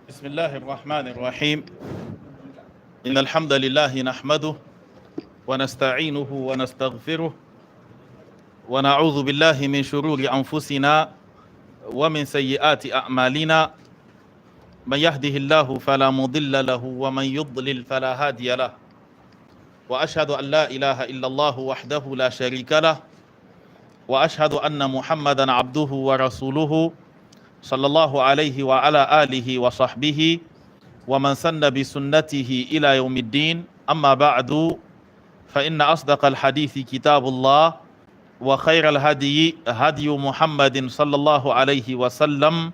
بسم الله الرحمن الرحيم إن الحمد لله نحمده ونستعينه ونستغفره ونعوذ بالله من شرور أنفسنا ومن سيئات أعمالنا من يهده الله فلا مضل له ومن يضلل فلا هادي له وأشهد أن لا إله إلا الله وحده لا شريك له وأشهد أن محمدا عبده ورسوله صلى الله عليه وعلى آله وصحبه ومن سن بسنته إلى يوم الدين أما بعد فإن أصدق الحديث كتاب الله وخير الهدي هدي محمد صلى الله عليه وسلم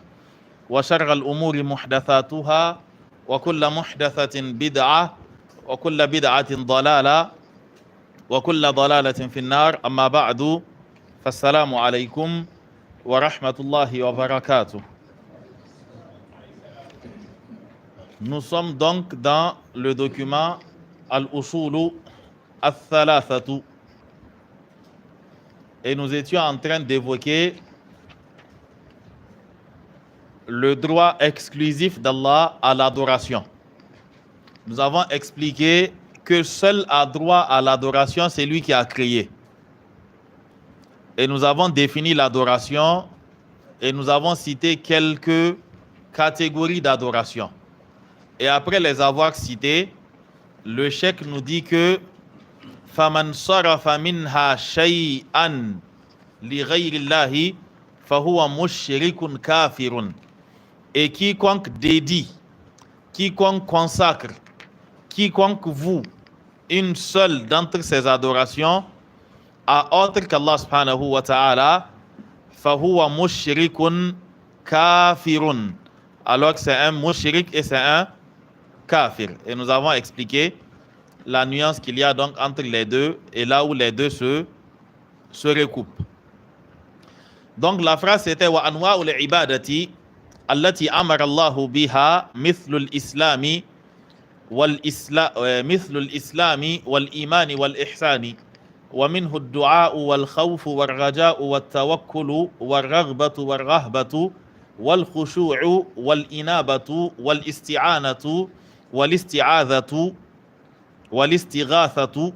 وشر الأمور محدثاتها وكل محدثة بدعة وكل بدعة ضلالة وكل ضلالة في النار أما بعد فالسلام عليكم ورحمة الله وبركاته. Nous sommes donc dans le document Al-Usulu Al-Thalathatu et nous étions en train d'évoquer le droit exclusif d'Allah à l'adoration. Nous avons expliqué que seul a droit à l'adoration, c'est lui qui a créé. Et nous avons défini l'adoration et nous avons cité quelques catégories d'adoration. Et après les avoir citées, le cheikh nous dit que فَمَنْ صَرَفَ مِنْهَا شَيْئًا لِغَيْرِ اللَّهِ فَهُوَ مُشْرِكٌ كَافِرٌ. Et quiconque dédie, quiconque consacre, quiconque voue une seule d'entre ces adorations à autre qu'Allah subhanahu wa ta'ala, fahuwa mushrikun kafirun. Alors que c'est un mushrik et c'est un kafir. Et nous avons expliqué la nuance qu'il y a donc entre les deux et là où les deux se recoupent. Donc la phrase c'était wa anwa'ul ibadati allati amara Allahu biha mithlul islami wal imani wal ihsani. ومنه الدعاء والخوف والرجاء والتوكل والرغبة والرهبة والخشوع والإنابة والاستعانة والاستعاذة والاستغاثة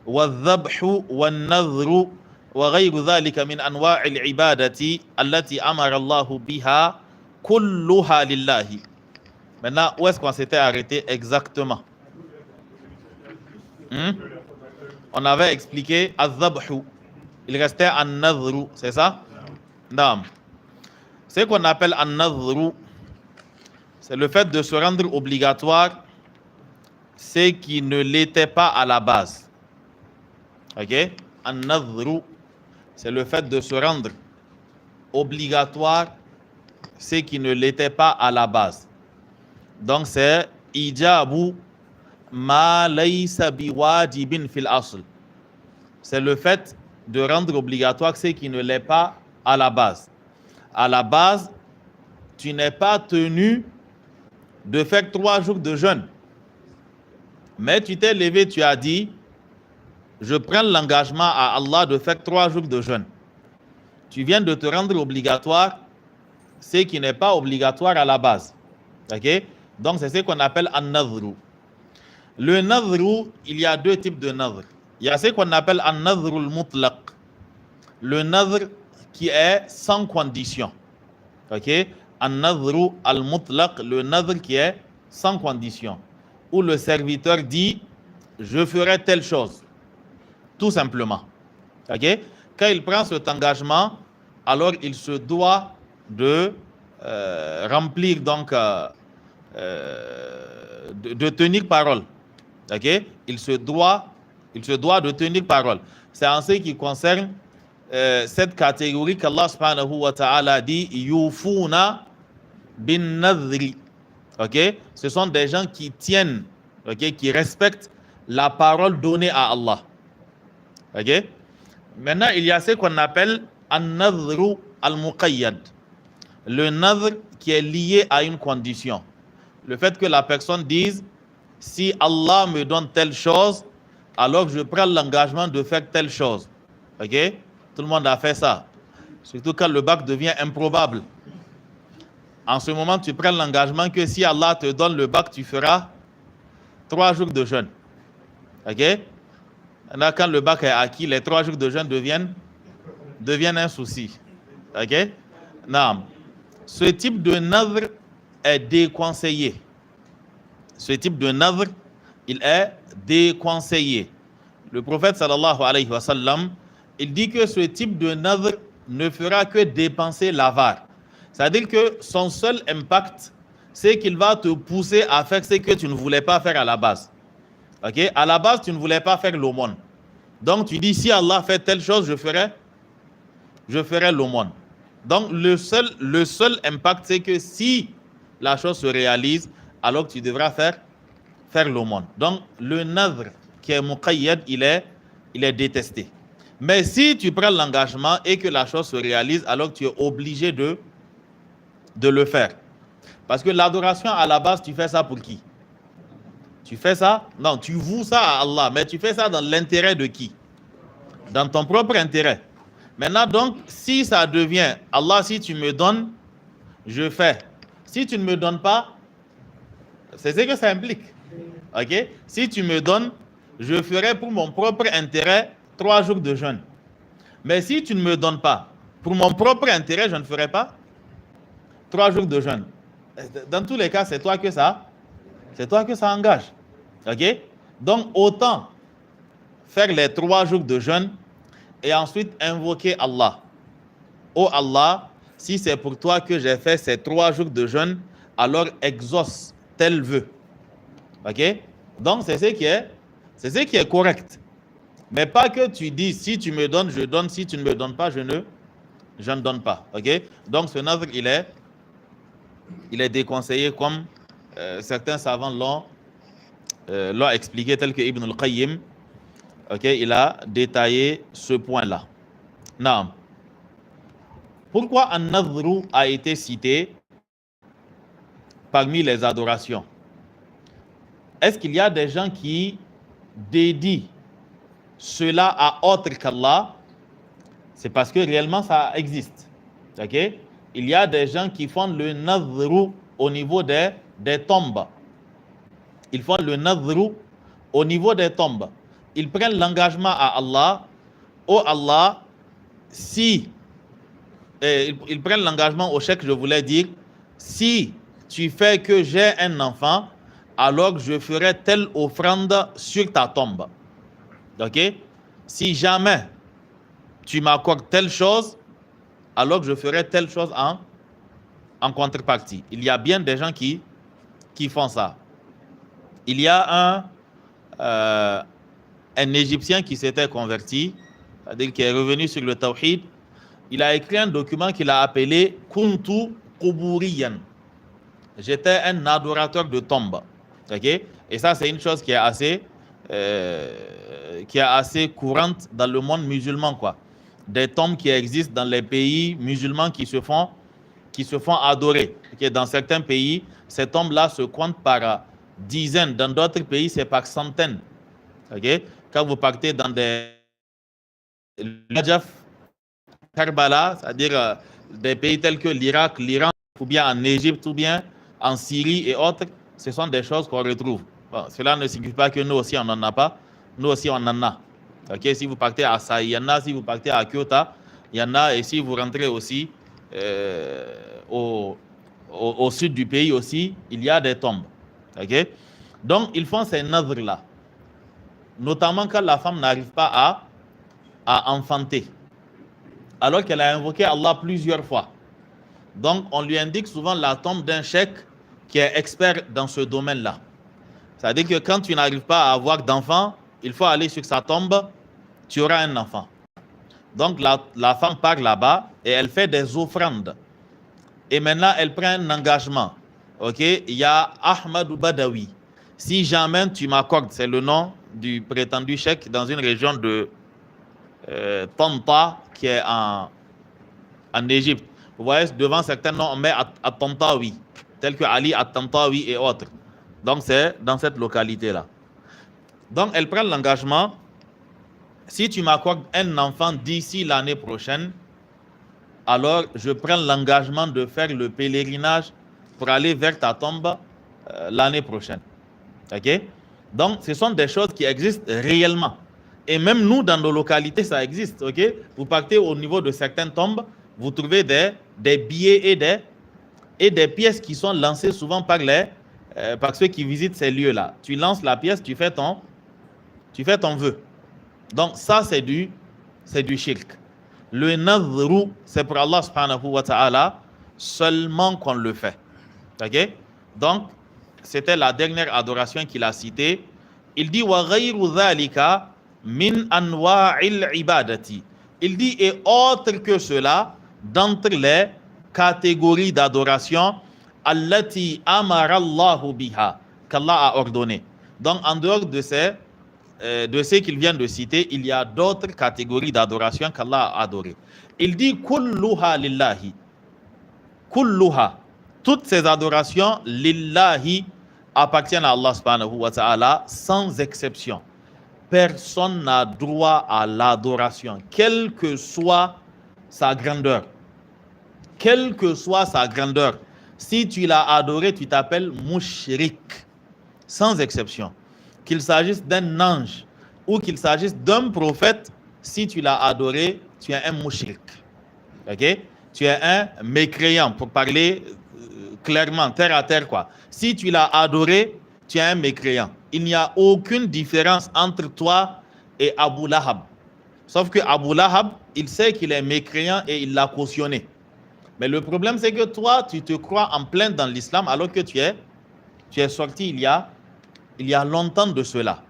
والذبح والنذر وغير ذلك من أنواع العبادة التي أمر الله بها كلها لله. Maintenant, où est-ce qu'on s'était arrêté exactement? On avait expliqué al-dhabhu. Il restait an-nadhru, c'est ça? Non. Ce qu'on appelle an-nadhru, c'est le fait de se rendre obligatoire ce qui ne l'était pas à la base. Ok? An-nadhru, c'est le fait de se rendre obligatoire ce qui ne l'était pas à la base. Donc c'est ijabu ma laysa biwajibin fil asl. C'est le fait de rendre obligatoire ce qui ne l'est pas à la base. À la base, tu n'es pas tenu de faire 3 jours de jeûne. Mais tu t'es levé, tu as dit, je prends l'engagement à Allah de faire 3 jours de jeûne. Tu viens de te rendre obligatoire ce qui n'est pas obligatoire à la base. Ok? Donc c'est ce qu'on appelle an-nadhru. Le nadhru, il y a 2 types de nadhr. Il y a ce qu'on appelle un nadhr al-mutlaq. Le nadhr qui est sans condition. Ok? Un nadhr al-mutlaq, le nadhr qui est sans condition. Où le serviteur dit, je ferai telle chose. Tout simplement. Ok? Quand il prend cet engagement, alors il se doit de remplir donc, de tenir parole. Ok? Il se doit de tenir parole. C'est en ce qui concerne cette catégorie qu'Allah subhanahu wa ta'ala dit yufuna bin nadhri. Ok? Ce sont des gens qui tiennent, ok, qui respectent la parole donnée à Allah. Ok? Maintenant, il y a ce qu'on appelle an-nadhru al-muqayyad. Le nadhr qui est lié à une condition. Le fait que la personne dise si Allah me donne telle chose, alors je prends l'engagement de faire telle chose. Ok? Tout le monde a fait ça. Surtout quand le bac devient improbable. En ce moment, tu prends l'engagement que si Allah te donne le bac, tu feras 3 jours de jeûne. Ok? Là, quand le bac est acquis, les 3 jours de jeûne deviennent un souci. Ok? Non. Ce type de nadr est déconseillé. Ce type de nadr, il est déconseillé. Le prophète sallallahu alayhi wa sallam, il dit que ce type de nadr ne fera que dépenser l'avare. C'est-à-dire que son seul impact, c'est qu'il va te pousser à faire ce que tu ne voulais pas faire à la base. Ok? À la base, tu ne voulais pas faire l'aumône. Donc tu dis, si Allah fait telle chose, je ferai l'aumône. Donc le seul impact, c'est que si la chose se réalise, alors tu devras faire l'aumône. Donc le nadr qui est muqayyad, il est détesté. Mais si tu prends l'engagement et que la chose se réalise, alors tu es obligé de le faire. Parce que l'adoration, à la base, tu fais ça pour qui? Tu fais ça? Non, tu voues ça à Allah, mais tu fais ça dans l'intérêt de qui? Dans ton propre intérêt. Maintenant, donc, si ça devient, Allah, si tu me donnes, je fais. Si tu ne me donnes pas, c'est ce que ça implique. Ok? Si tu me donnes, je ferai pour mon propre intérêt 3 jours de jeûne. Mais si tu ne me donnes pas, pour mon propre intérêt, je ne ferai pas 3 jours de jeûne. Dans tous les cas, c'est toi que ça engage. Ok? Donc, autant faire les 3 jours de jeûne et ensuite invoquer Allah. Oh Allah, si c'est pour toi que j'ai fait ces 3 jours de jeûne, alors exauce tel vœu. Ok? Donc, c'est ce qui est correct. Mais pas que tu dis, si tu me donnes, je donne, si tu ne me donnes pas, je ne donne pas. Ok? Donc, ce nadr, il est déconseillé comme certains savants l'ont expliqué, tel que Ibn al-Qayyim. Ok? Il a détaillé ce point-là. Non. Pourquoi an-nadhru a été cité parmi les adorations? Est-ce qu'il y a des gens qui dédient cela à autre qu'Allah? C'est parce que réellement ça existe. Ok? Il y a des gens qui font le nadhru au niveau des tombes. Ils font le nadhru au niveau des tombes. Ils prennent l'engagement à Allah. Oh Allah, si ils prennent l'engagement au chèque, je voulais dire, si tu fais que j'ai un enfant, alors je ferai telle offrande sur ta tombe. Ok? Si jamais tu m'accordes telle chose, alors je ferai telle chose en contrepartie. Il y a bien des gens qui font ça. Il y a un Égyptien qui s'était converti, c'est-à-dire qui est revenu sur le tawhid. Il a écrit un document qu'il a appelé Kuntu Quburiyan. J'étais un adorateur de tombes. Okay? Et ça, c'est une chose qui est assez courante dans le monde musulman, quoi. Des tombes qui existent dans les pays musulmans qui se font adorer. Okay? Dans certains pays, ces tombes-là se comptent par dizaines. Dans d'autres pays, c'est par centaines. Okay? Quand vous partez dans des Najaf, Karbala, c'est-à-dire des pays tels que l'Irak, l'Iran, ou bien en Égypte, ou bien en Syrie et autres, ce sont des choses qu'on retrouve. Bon, cela ne signifie pas que nous aussi on n'en a pas. Nous aussi on en a. Okay? Si vous partez à Saï, il y en a. Si vous partez à Kyoto, il y en a. Et si vous rentrez aussi au sud du pays aussi, il y a des tombes. Okay? Donc ils font ces nadrs-là. Notamment quand la femme n'arrive pas à enfanter. Alors qu'elle a invoqué Allah plusieurs fois. Donc, on lui indique souvent la tombe d'un cheikh qui est expert dans ce domaine-là. C'est-à-dire que quand tu n'arrives pas à avoir d'enfant, il faut aller sur sa tombe, tu auras un enfant. Donc, la femme part là-bas et elle fait des offrandes. Et maintenant, elle prend un engagement. Ok? Il y a Ahmad Badawi. Si jamais tu m'accordes, c'est le nom du prétendu cheikh dans une région de Tanta qui est en Égypte. Vous voyez, devant certains noms, on met At-Tantawi, tel que Ali At-Tantawi et autres. Donc, c'est dans cette localité-là. Donc, elle prend l'engagement. Si tu m'accordes un enfant d'ici l'année prochaine, alors je prends l'engagement de faire le pèlerinage pour aller vers ta tombe l'année prochaine. Ok? Donc, ce sont des choses qui existent réellement. Et même nous, dans nos localités, ça existe. Ok? Vous partez au niveau de certaines tombes, vous trouvez des billets et des pièces qui sont lancées souvent par ceux qui visitent ces lieux-là. Tu lances la pièce, tu fais ton vœu. Donc, ça, c'est du shirk. Le nadhru, c'est pour Allah subhanahu wa ta'ala seulement qu'on le fait. Ok? Donc, c'était la dernière adoration qu'il a citée. Il dit wa ghayru dhalika min anwa'il ibadati. Il dit et autre que cela d'entre les catégories d'adoration allati amara Allahu biha, qu'Allah a ordonné. Donc en dehors de ce qu'il vient de citer, il y a d'autres catégories d'adoration qu'Allah a adorées. Il dit kulluha lillahi. Kulluha. Toutes ces adorations lillahi appartiennent à Allah subhanahu wa ta'ala sans exception. Personne n'a droit à l'adoration, quelle que soit sa grandeur. Quelle que soit sa grandeur. Si tu l'as adoré, tu t'appelles mushrik, sans exception. Qu'il s'agisse d'un ange ou qu'il s'agisse d'un prophète, si tu l'as adoré, tu es un mushrik. Ok? Tu es un mécréant, pour parler clairement, terre à terre, quoi. Si tu l'as adoré, tu es un mécréant. Il n'y a aucune différence entre toi et Abu Lahab. Sauf que Abu Lahab, il sait qu'il est mécréant et il l'a cautionné. Mais le problème, c'est que toi, tu te crois en plein dans l'islam alors que tu es sorti il y a longtemps de cela.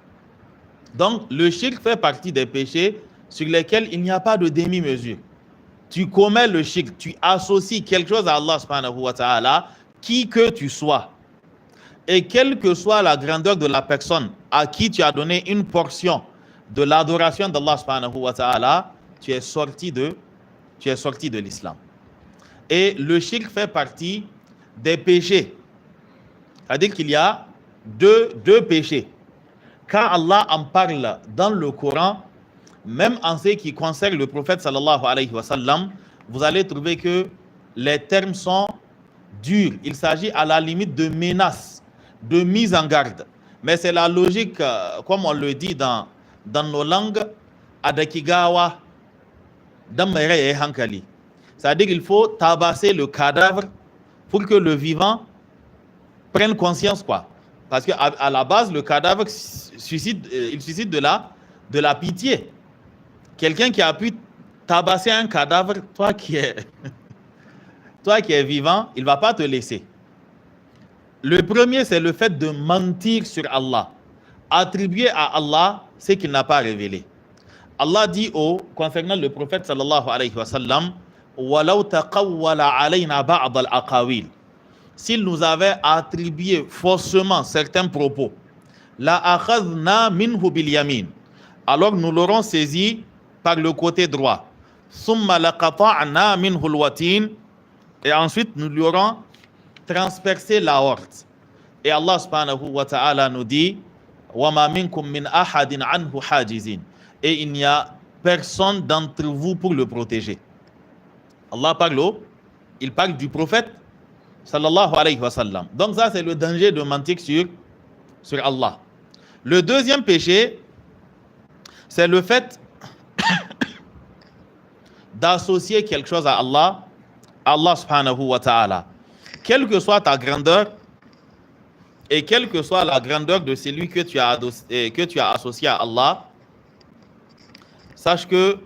Donc, le shirk fait partie des péchés sur lesquels il n'y a pas de demi-mesure. Tu commets le shirk, tu associes quelque chose à Allah subhanahu wa ta'ala, qui que tu sois. Et quelle que soit la grandeur de la personne à qui tu as donné une portion de l'adoration d'Allah subhanahu wa ta'ala, tu es sorti de l'islam. Et le shirk fait partie des péchés. C'est-à-dire qu'il y a deux péchés. Quand Allah en parle dans le Coran, même en ce qui concerne le prophète sallallahu alayhi wa sallam, vous allez trouver que les termes sont durs. Il s'agit à la limite de menaces, de mise en garde. Mais c'est la logique, comme on le dit dans nos langues, adakigawa, damere et hankali. C'est-à-dire qu'il faut tabasser le cadavre pour que le vivant prenne conscience, quoi. Parce qu'à la base, le cadavre suscite de la pitié. Quelqu'un qui a pu tabasser un cadavre, toi qui es vivant, il ne va pas te laisser. Le premier, c'est le fait de mentir sur Allah. Attribuer à Allah ce qu'il n'a pas révélé. Allah dit concernant le prophète sallallahu alayhi wa sallam, وَلَوْ تَقَوَّلَ عَلَيْنَا بَعْضَ الْأَقَاوِيلِ. S'il nous avait attribué faussement certains propos, لَأَخَذْنَا مِنْهُ بِالْيَمِينِ. Alors nous l'aurons saisi par le côté droit. ثُمَّ لَقَطَعْنَا مِنْهُ الْوَتِينِ. Et ensuite nous lui aurons transpercé l'aorte. Et Allah subhanahu wa ta'ala nous dit وَمَا مِنْكُمْ مِنْ أَحَدٍ عَنْهُ حَاجِزٍ. Et il n'y a personne d'entre vous pour le protéger. Allah il parle du prophète sallallahu alayhi wa sallam. Donc ça, c'est le danger de mentir sur Allah. Le deuxième péché, c'est le fait d'associer quelque chose à Allah subhanahu wa ta'ala. Quelle que soit ta grandeur et quelle que soit la grandeur de celui que tu as associé à Allah, sache que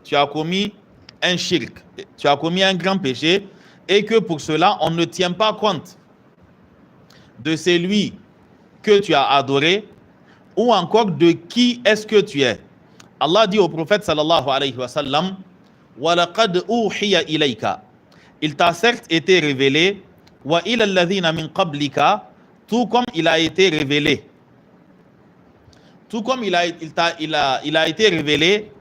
tu as commis un shirk, tu as commis un grand péché et que pour cela, on ne tient pas compte de celui que tu as adoré ou encore de qui est-ce que tu es. Allah dit au prophète sallallahu alayhi wa sallam وَلَقَدْ أُوحِيَ إِلَيْكَ. Il t'a certes été révélé وَإِلَى الَّذِينَ مِنْ قَبْلِكَ, tout comme il a été révélé. Tout comme il a été révélé.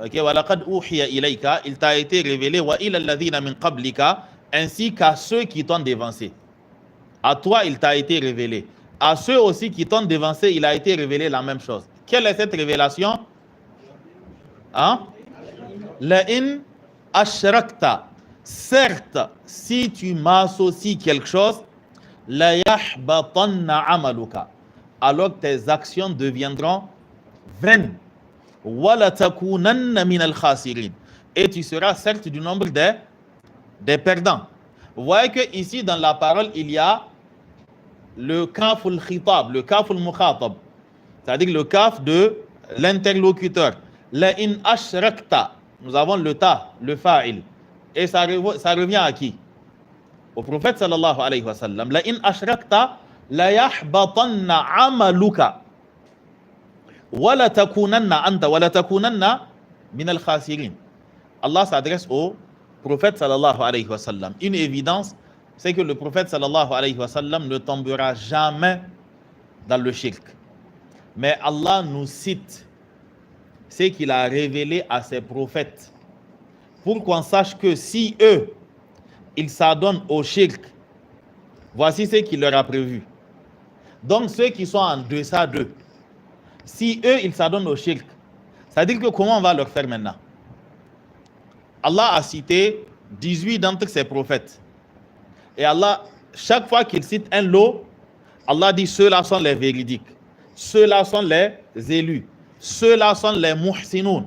Ok, وَلَقَدْ أُوحِيَ إِلَيْكَ, il t'a été révélé وَإِلَى الَّذِينَ مِنْ قَبْلِكَ, ainsi qu'à ceux qui t'ont dévancé. À toi, il t'a été révélé. À ceux aussi qui t'ont dévancé, il a été révélé la même chose. Quelle est cette révélation? Hein? La in ashrakta. Certes, si tu m'associes quelque chose, la yahbatanna amaluka. Alors tes actions deviendront vaines. Wa la takunanna min al-khasirin. Et tu seras certes du nombre des perdants. Vous voyez que ici dans la parole, il y a le kaf al-khitab, le kaf al-mukhatab. C'est-à-dire le kaf de l'interlocuteur. La in ashrakta. Nous avons le ta, le fa'il. Et ça revient à qui? Au prophète sallallahu alayhi wa sallam. La in ashrakta la yahbatanna amaluka. Wa la takunanna anta wa la takunanna min al-khasirin. Allah s'adresse au prophète sallallahu alayhi wa sallam. Une évidence, c'est que le prophète sallallahu alayhi wa sallam ne tombera jamais dans le shirk. Mais Allah nous cite ce qu'il a révélé à ses prophètes pour qu'on sache que si eux, ils s'adonnent au shirk, voici ce qu'il leur a prévu. Donc ceux qui sont en deçà d'eux, si eux, ils s'adonnent au shirk, ça veut dire que comment on va leur faire maintenant? Allah a cité 18 d'entre ses prophètes. Et Allah, chaque fois qu'il cite un lot, Allah dit ceux-là sont les véridiques, ceux-là sont les élus, ceux-là sont les muhsinoun.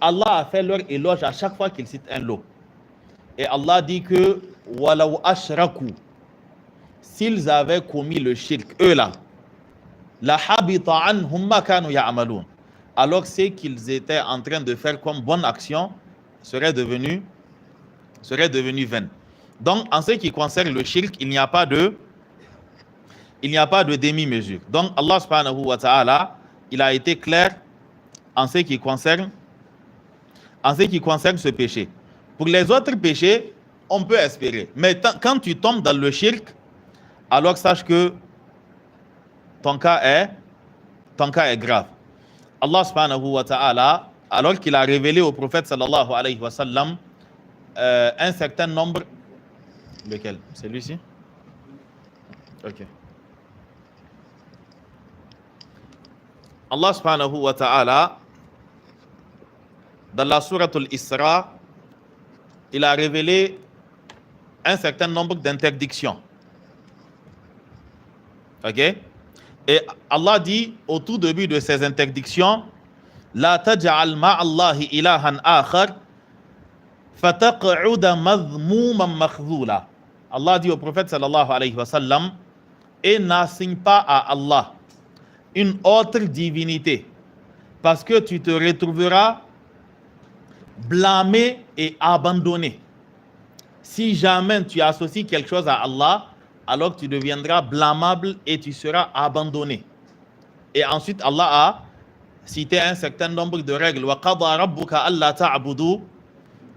Allah a fait leur éloge à chaque fois qu'il cite un lot. Et Allah dit que walaw ashraku, s'ils avaient commis le shirk, eux là, la habita anhum ma kanu ya'malun, alors ce qu'ils étaient en train de faire comme bonne action serait devenu vain. Donc en ce qui concerne le shirk, il n'y a pas de demi-mesure. Donc Allah subhanahu wa ta'ala, il a été clair en ce qui concerne ce péché. Pour les autres péchés, on peut espérer. Mais quand tu tombes dans le shirk, alors sache que ton cas est grave. Allah subhanahu wa ta'ala, alors qu'il a révélé au prophète sallallahu alayhi wa sallam un certain nombre... Lequel? Celui-ci? Ok. Allah subhanahu wa ta'ala, dans la sourate al-Isra, il a révélé un certain nombre d'interdictions. Ok? Et Allah dit au tout début de ces interdictions, La taj'al ma'allahi ilahan akhar fataq'uda madhmouman makhdhula. Allah dit au prophète sallallahu alayhi wa sallam, et n'assigne pas à Allah une autre divinité, parce que tu te retrouveras blâmé et abandonné. Si jamais tu associes quelque chose à Allah, alors tu deviendras blâmable et tu seras abandonné. Et ensuite, Allah a cité un certain nombre de règles. وَقَضَى رَبُّكَ أَلَّا تَعْبُدُوا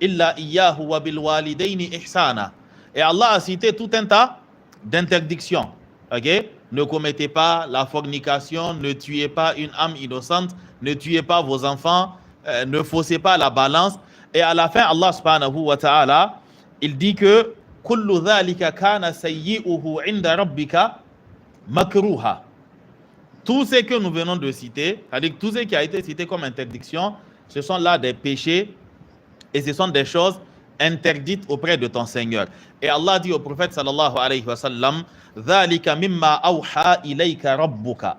إِلَّا إِيَّاهُ وَبِالْوَالِدَيْنِ إِحْسَانًا. Et Allah a cité tout un tas d'interdictions. Okay? Ne commettez pas la fornication, ne tuez pas une âme innocente, ne tuez pas vos enfants, ne faussez pas la balance. Et à la fin, Allah subhanahu wa ta'ala, il dit que kullu dhalika kana sayyi'uhu 'inda rabbika makruha. Tout ce que nous venons de citer, c'est-à-dire tout ce qui a été cité comme interdiction, ce sont là des péchés et ce sont des choses interdites auprès de ton Seigneur. Et Allah dit au prophète sallallahu alayhi wa sallam, dhalika mimma awha ilayka rabbuka.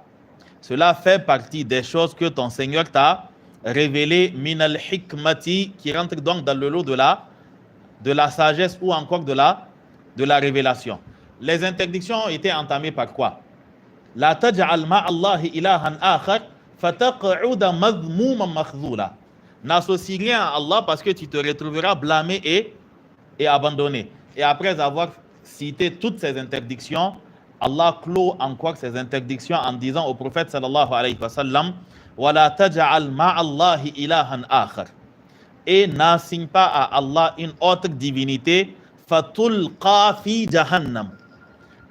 Cela fait partie des choses que ton Seigneur t'a révélé min al-hikmati, qui rentre donc dans le lot de la sagesse ou encore de la révélation. Les interdictions ont été entamées par quoi? La taj'al ma'allahi ilahan akhar fataq'uda madhmouman makhdhula. N'associe rien à Allah parce que tu te retrouveras blâmé et abandonné. Et après avoir cité toutes ces interdictions, Allah clôt encore ces interdictions en disant au prophète sallallahu alayhi wa sallam, wala taj'al ma'allahi ilahan akhar. Et n'assigne pas à Allah une autre divinité, fatulqa fi jahannam,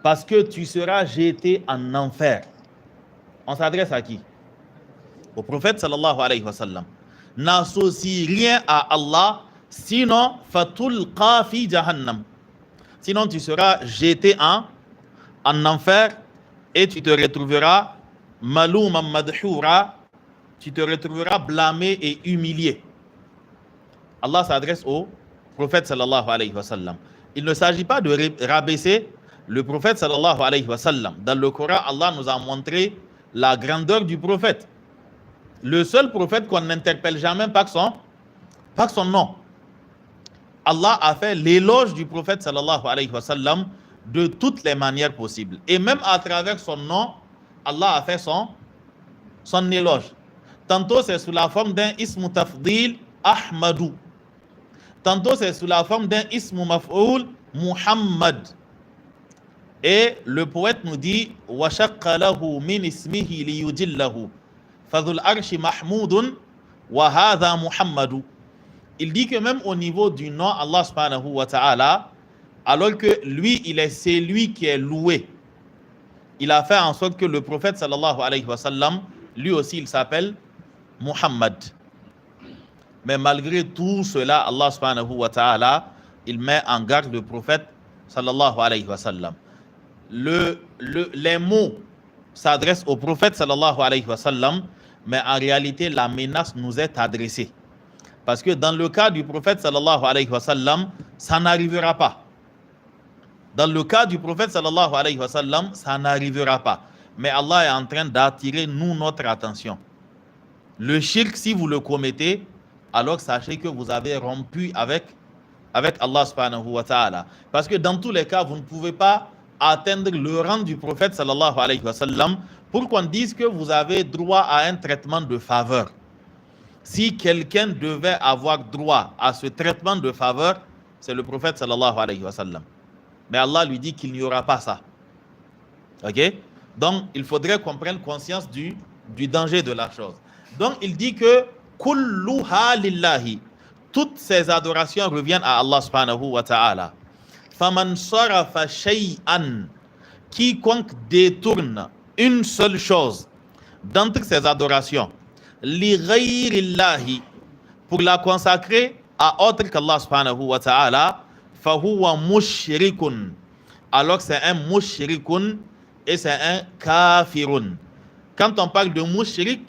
parce que tu seras jeté en enfer. On s'adresse à qui? Au prophète sallallahu alayhi wa sallam. N'associe rien à Allah, sinon fatulqa fi jahannam. Sinon tu seras jeté en enfer et tu te retrouveras malouman madhoura, tu te retrouveras blâmé et humilié. Allah s'adresse au prophète sallallahu alayhi wa sallam. Il ne s'agit pas de rabaisser le prophète sallallahu alayhi wa sallam. Dans le Coran, Allah nous a montré la grandeur du prophète. Le seul prophète qu'on n'interpelle jamais par son nom. Allah a fait l'éloge du prophète sallallahu alayhi wa sallam de toutes les manières possibles. Et même à travers son nom, Allah a fait son éloge. Tantôt c'est sous la forme d'un ismu tafdil Ahmadou. Tantôt c'est sous la forme d'un ismu maf'oul Muhammad. Et le poète nous dit wa shaqqa lahu min ismihi li yujillahu fadhul arshi mahmoudun wa hadha Muhammadou. Il dit que même au niveau du nom Allah subhanahu wa ta'ala, alors que lui, c'est lui qui est loué. Il a fait en sorte que le prophète sallallahu alayhi wa sallam, lui aussi il s'appelle Muhammad. Mais malgré tout cela, Allah subhanahu wa ta'ala, il met en garde le prophète sallallahu alayhi wa sallam. Les mots s'adressent au prophète sallallahu alayhi wa sallam, mais en réalité la menace nous est adressée. Parce que dans le cas du prophète sallallahu alayhi wa sallam, ça n'arrivera pas. Dans le cas du prophète sallallahu alayhi wa sallam, ça n'arrivera pas. Mais Allah est en train d'attirer notre attention. Le shirk, si vous le commettez, alors sachez que vous avez rompu avec Allah subhanahu wa ta'ala. Parce que dans tous les cas, vous ne pouvez pas atteindre le rang du prophète sallallahu alayhi wa sallam pour qu'on dise que vous avez droit à un traitement de faveur. Si quelqu'un devait avoir droit à ce traitement de faveur, c'est le prophète sallallahu alayhi wa sallam. Mais Allah lui dit qu'il n'y aura pas ça. Ok? Donc, il faudrait qu'on prenne conscience du danger de la chose. Donc, il dit que kulluha lillahi. Toutes ces adorations reviennent à Allah subhanahu wa ta'ala. Faman sarafa shay'an. Quiconque détourne une seule chose d'entre ces adorations, li ghayrillahi, pour la consacrer à autre qu'Allah subhanahu wa ta'ala, fahuwa mushrikun, alors c'est un mushrikun et c'est un kafirun. Quand on parle de mushrik,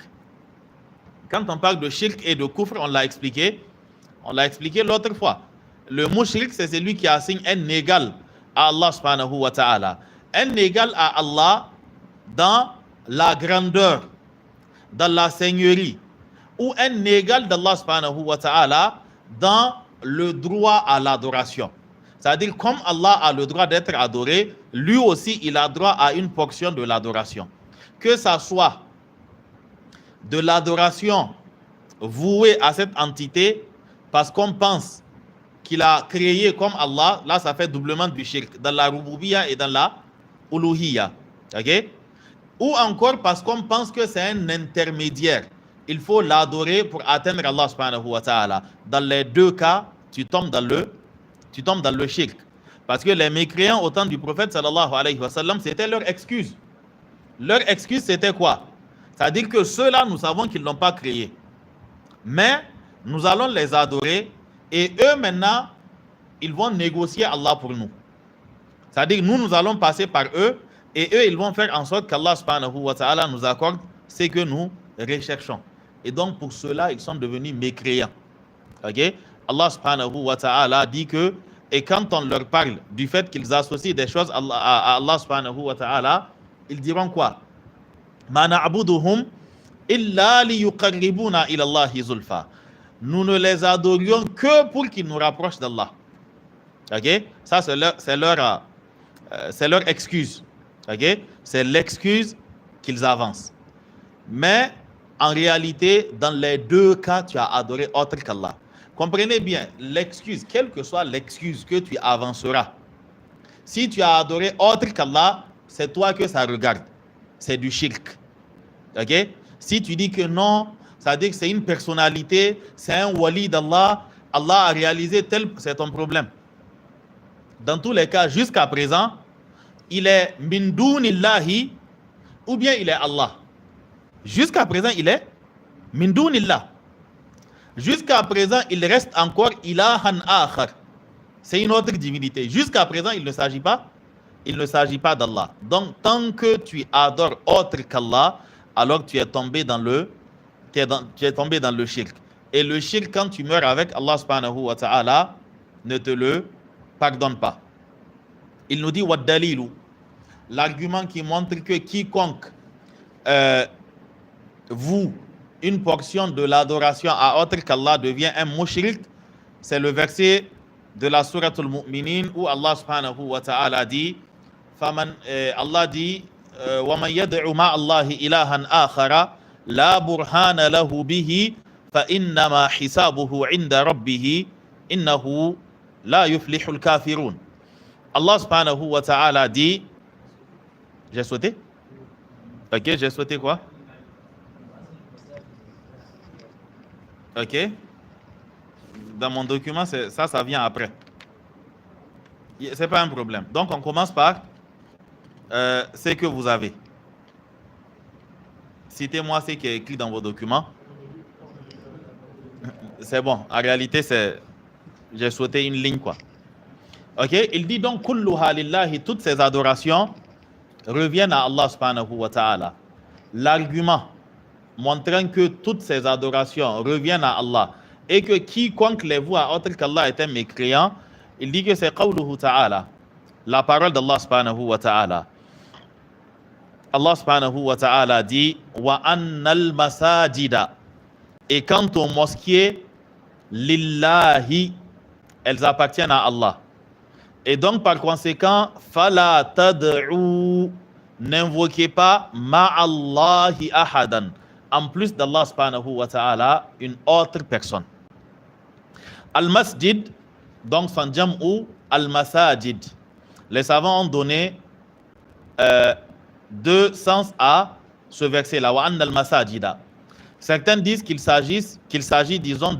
quand on parle de shirk et de kufr, on l'a expliqué l'autre fois. Le mushrik, c'est celui qui assigne un égal à Allah subhanahu wa ta'ala. Un égal à Allah dans la grandeur, dans la seigneurie, ou un égal d'Allah subhanahu wa ta'ala dans le droit à l'adoration. C'est-à-dire, comme Allah a le droit d'être adoré, lui aussi, il a droit à une portion de l'adoration. Que ça soit de l'adoration vouée à cette entité, parce qu'on pense qu'il a créé comme Allah, là, ça fait doublement du shirk, dans la rububiyya et dans la uluhiyya. Ok? Ou encore parce qu'on pense que c'est un intermédiaire. Il faut l'adorer pour atteindre Allah subhanahu wa ta'ala. Dans les deux cas, tu tombes dans le shirk. Parce que les mécréants au temps du prophète sallallahu alayhi wa sallam, c'était leur excuse. Leur excuse, c'était quoi? C'est-à-dire que ceux-là, nous savons qu'ils ne l'ont pas créé. Mais nous allons les adorer et eux maintenant, ils vont négocier Allah pour nous. C'est-à-dire nous allons passer par eux et eux, ils vont faire en sorte qu'Allah subhanahu wa ta'ala nous accorde ce que nous recherchons. Et donc pour cela, ils sont devenus mécréants. Ok? Allah subhanahu wa ta'ala dit que, et quand on leur parle du fait qu'ils associent des choses à Allah subhanahu wa ta'ala, ils diront quoi? Ma na'buduhum illa liyuqarribuna ila Allahi zulfa. Nous ne les adorions que pour qu'ils nous rapprochent d'Allah. Ok? Ça, c'est leur excuse. Ok? C'est l'excuse qu'ils avancent. Mais en réalité, dans les deux cas, tu as adoré autre qu'Allah. Comprenez bien, l'excuse, quelle que soit l'excuse que tu avanceras, si tu as adoré autre qu'Allah, c'est toi que ça regarde. C'est du shirk. Ok? Si tu dis que non, ça veut dire que c'est une personnalité, c'est un wali d'Allah, Allah a réalisé tel, c'est ton problème. Dans tous les cas, jusqu'à présent, il est min dunillahi ou bien il est Allah. Jusqu'à présent, il est min dunillah. Jusqu'à présent, il reste encore ilahan akhar. C'est une autre divinité. Jusqu'à présent, il ne s'agit pas d'Allah. Donc, tant que tu adores autre qu'Allah, alors tu es tombé dans le shirk. Et le shirk, quand tu meurs avec, Allah subhanahu wa ta'ala ne te le pardonne pas. Il nous dit wa dalilu, l'argument qui montre que quiconque voue une portion de l'adoration à autre qu'Allah devient un mushrik, c'est le verset de la sourate al-Mu'minin où Allah subhanahu wa ta'ala dit, Allah dit وَمَنْ يَدْعُ مَعَ اللَّهِ إِلَهًا آخَرَ لَا بُرْهَانَ لَهُ بِهِ فَإِنَّمَا حِسَابُهُ عِنْدَ رَبِّهِ إِنَّهُ لَا يُفْلِحُ الْكَافِرُونَ. Allah subhanahu wa ta'ala dit, j'ai sauté? Ok, j'ai sauté quoi? Ok. Dans mon document, ça vient après. C'est pas un problème. Donc, on commence par ce que vous avez. Citez-moi ce qui est écrit dans vos documents. C'est bon. En réalité, j'ai sauté une ligne, quoi. Ok. Il dit donc, kulluha lillahi, toutes ces adorations reviennent à Allah subhanahu wa ta'ala. L'argument montrant que toutes ces adorations reviennent à Allah et que quiconque les voit autre qu'Allah est un mécréant, il dit que c'est qawluhu ta'ala, la parole d'Allah subhanahu wa ta'ala. Allah subhanahu wa ta'ala dit wa annal masajida, et quant aux mosquées, lillahi, elles appartiennent à Allah. Et donc par conséquent, fala tad'u, n'invoquez pas ma'allahi ahadan, en plus d'Allah subhanahu wa ta'ala, une autre personne. Al-masjid, donc son jam'u, al-masajid. Les savants ont donné deux sens à ce verset-là. Wa anna al-masajida. Certains disent qu'il s'agit, disons,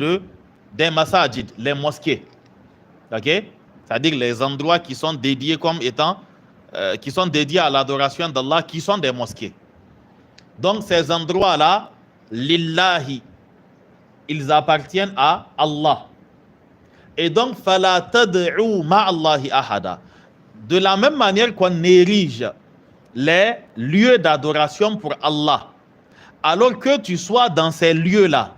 des masajid, les mosquées. Ok? C'est-à-dire les endroits qui sont dédiés comme étant, qui sont dédiés à l'adoration d'Allah, qui sont des mosquées. Donc ces endroits-là, lillahi, ils appartiennent à Allah. Et donc, fala tad'u ma'allahi ahada. De la même manière qu'on érige les lieux d'adoration pour Allah, alors que tu sois dans ces lieux-là,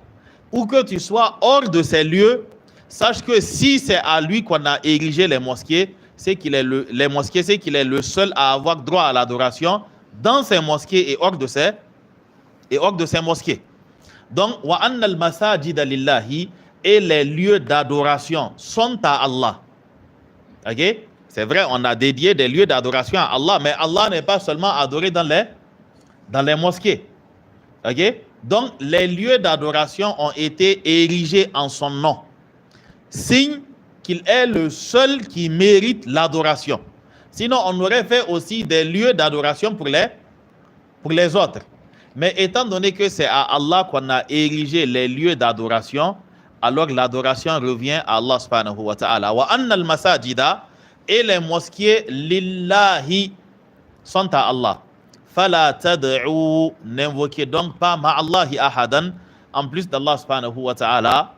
ou que tu sois hors de ces lieux, sache que si c'est à lui qu'on a érigé les mosquées, c'est qu'il est le seul à avoir droit à l'adoration dans ces mosquées et hors de ces mosquées. Donc, wa annal masajida lillahi, et les lieux d'adoration sont à Allah. Ok? C'est vrai, on a dédié des lieux d'adoration à Allah, mais Allah n'est pas seulement adoré dans les mosquées. Ok? Donc, les lieux d'adoration ont été érigés en son nom, signe qu'il est le seul qui mérite l'adoration. Sinon, on aurait fait aussi des lieux d'adoration pour les autres. Mais étant donné que c'est à Allah qu'on a érigé les lieux d'adoration, alors l'adoration revient à Allah subhanahu wa ta'ala. Wa anna al-masajida, et les mosquées lillahi sont à Allah. Fala tad'u, n'invoquez donc pas ma'allahi ahadan, en plus d'Allah subhanahu wa ta'ala,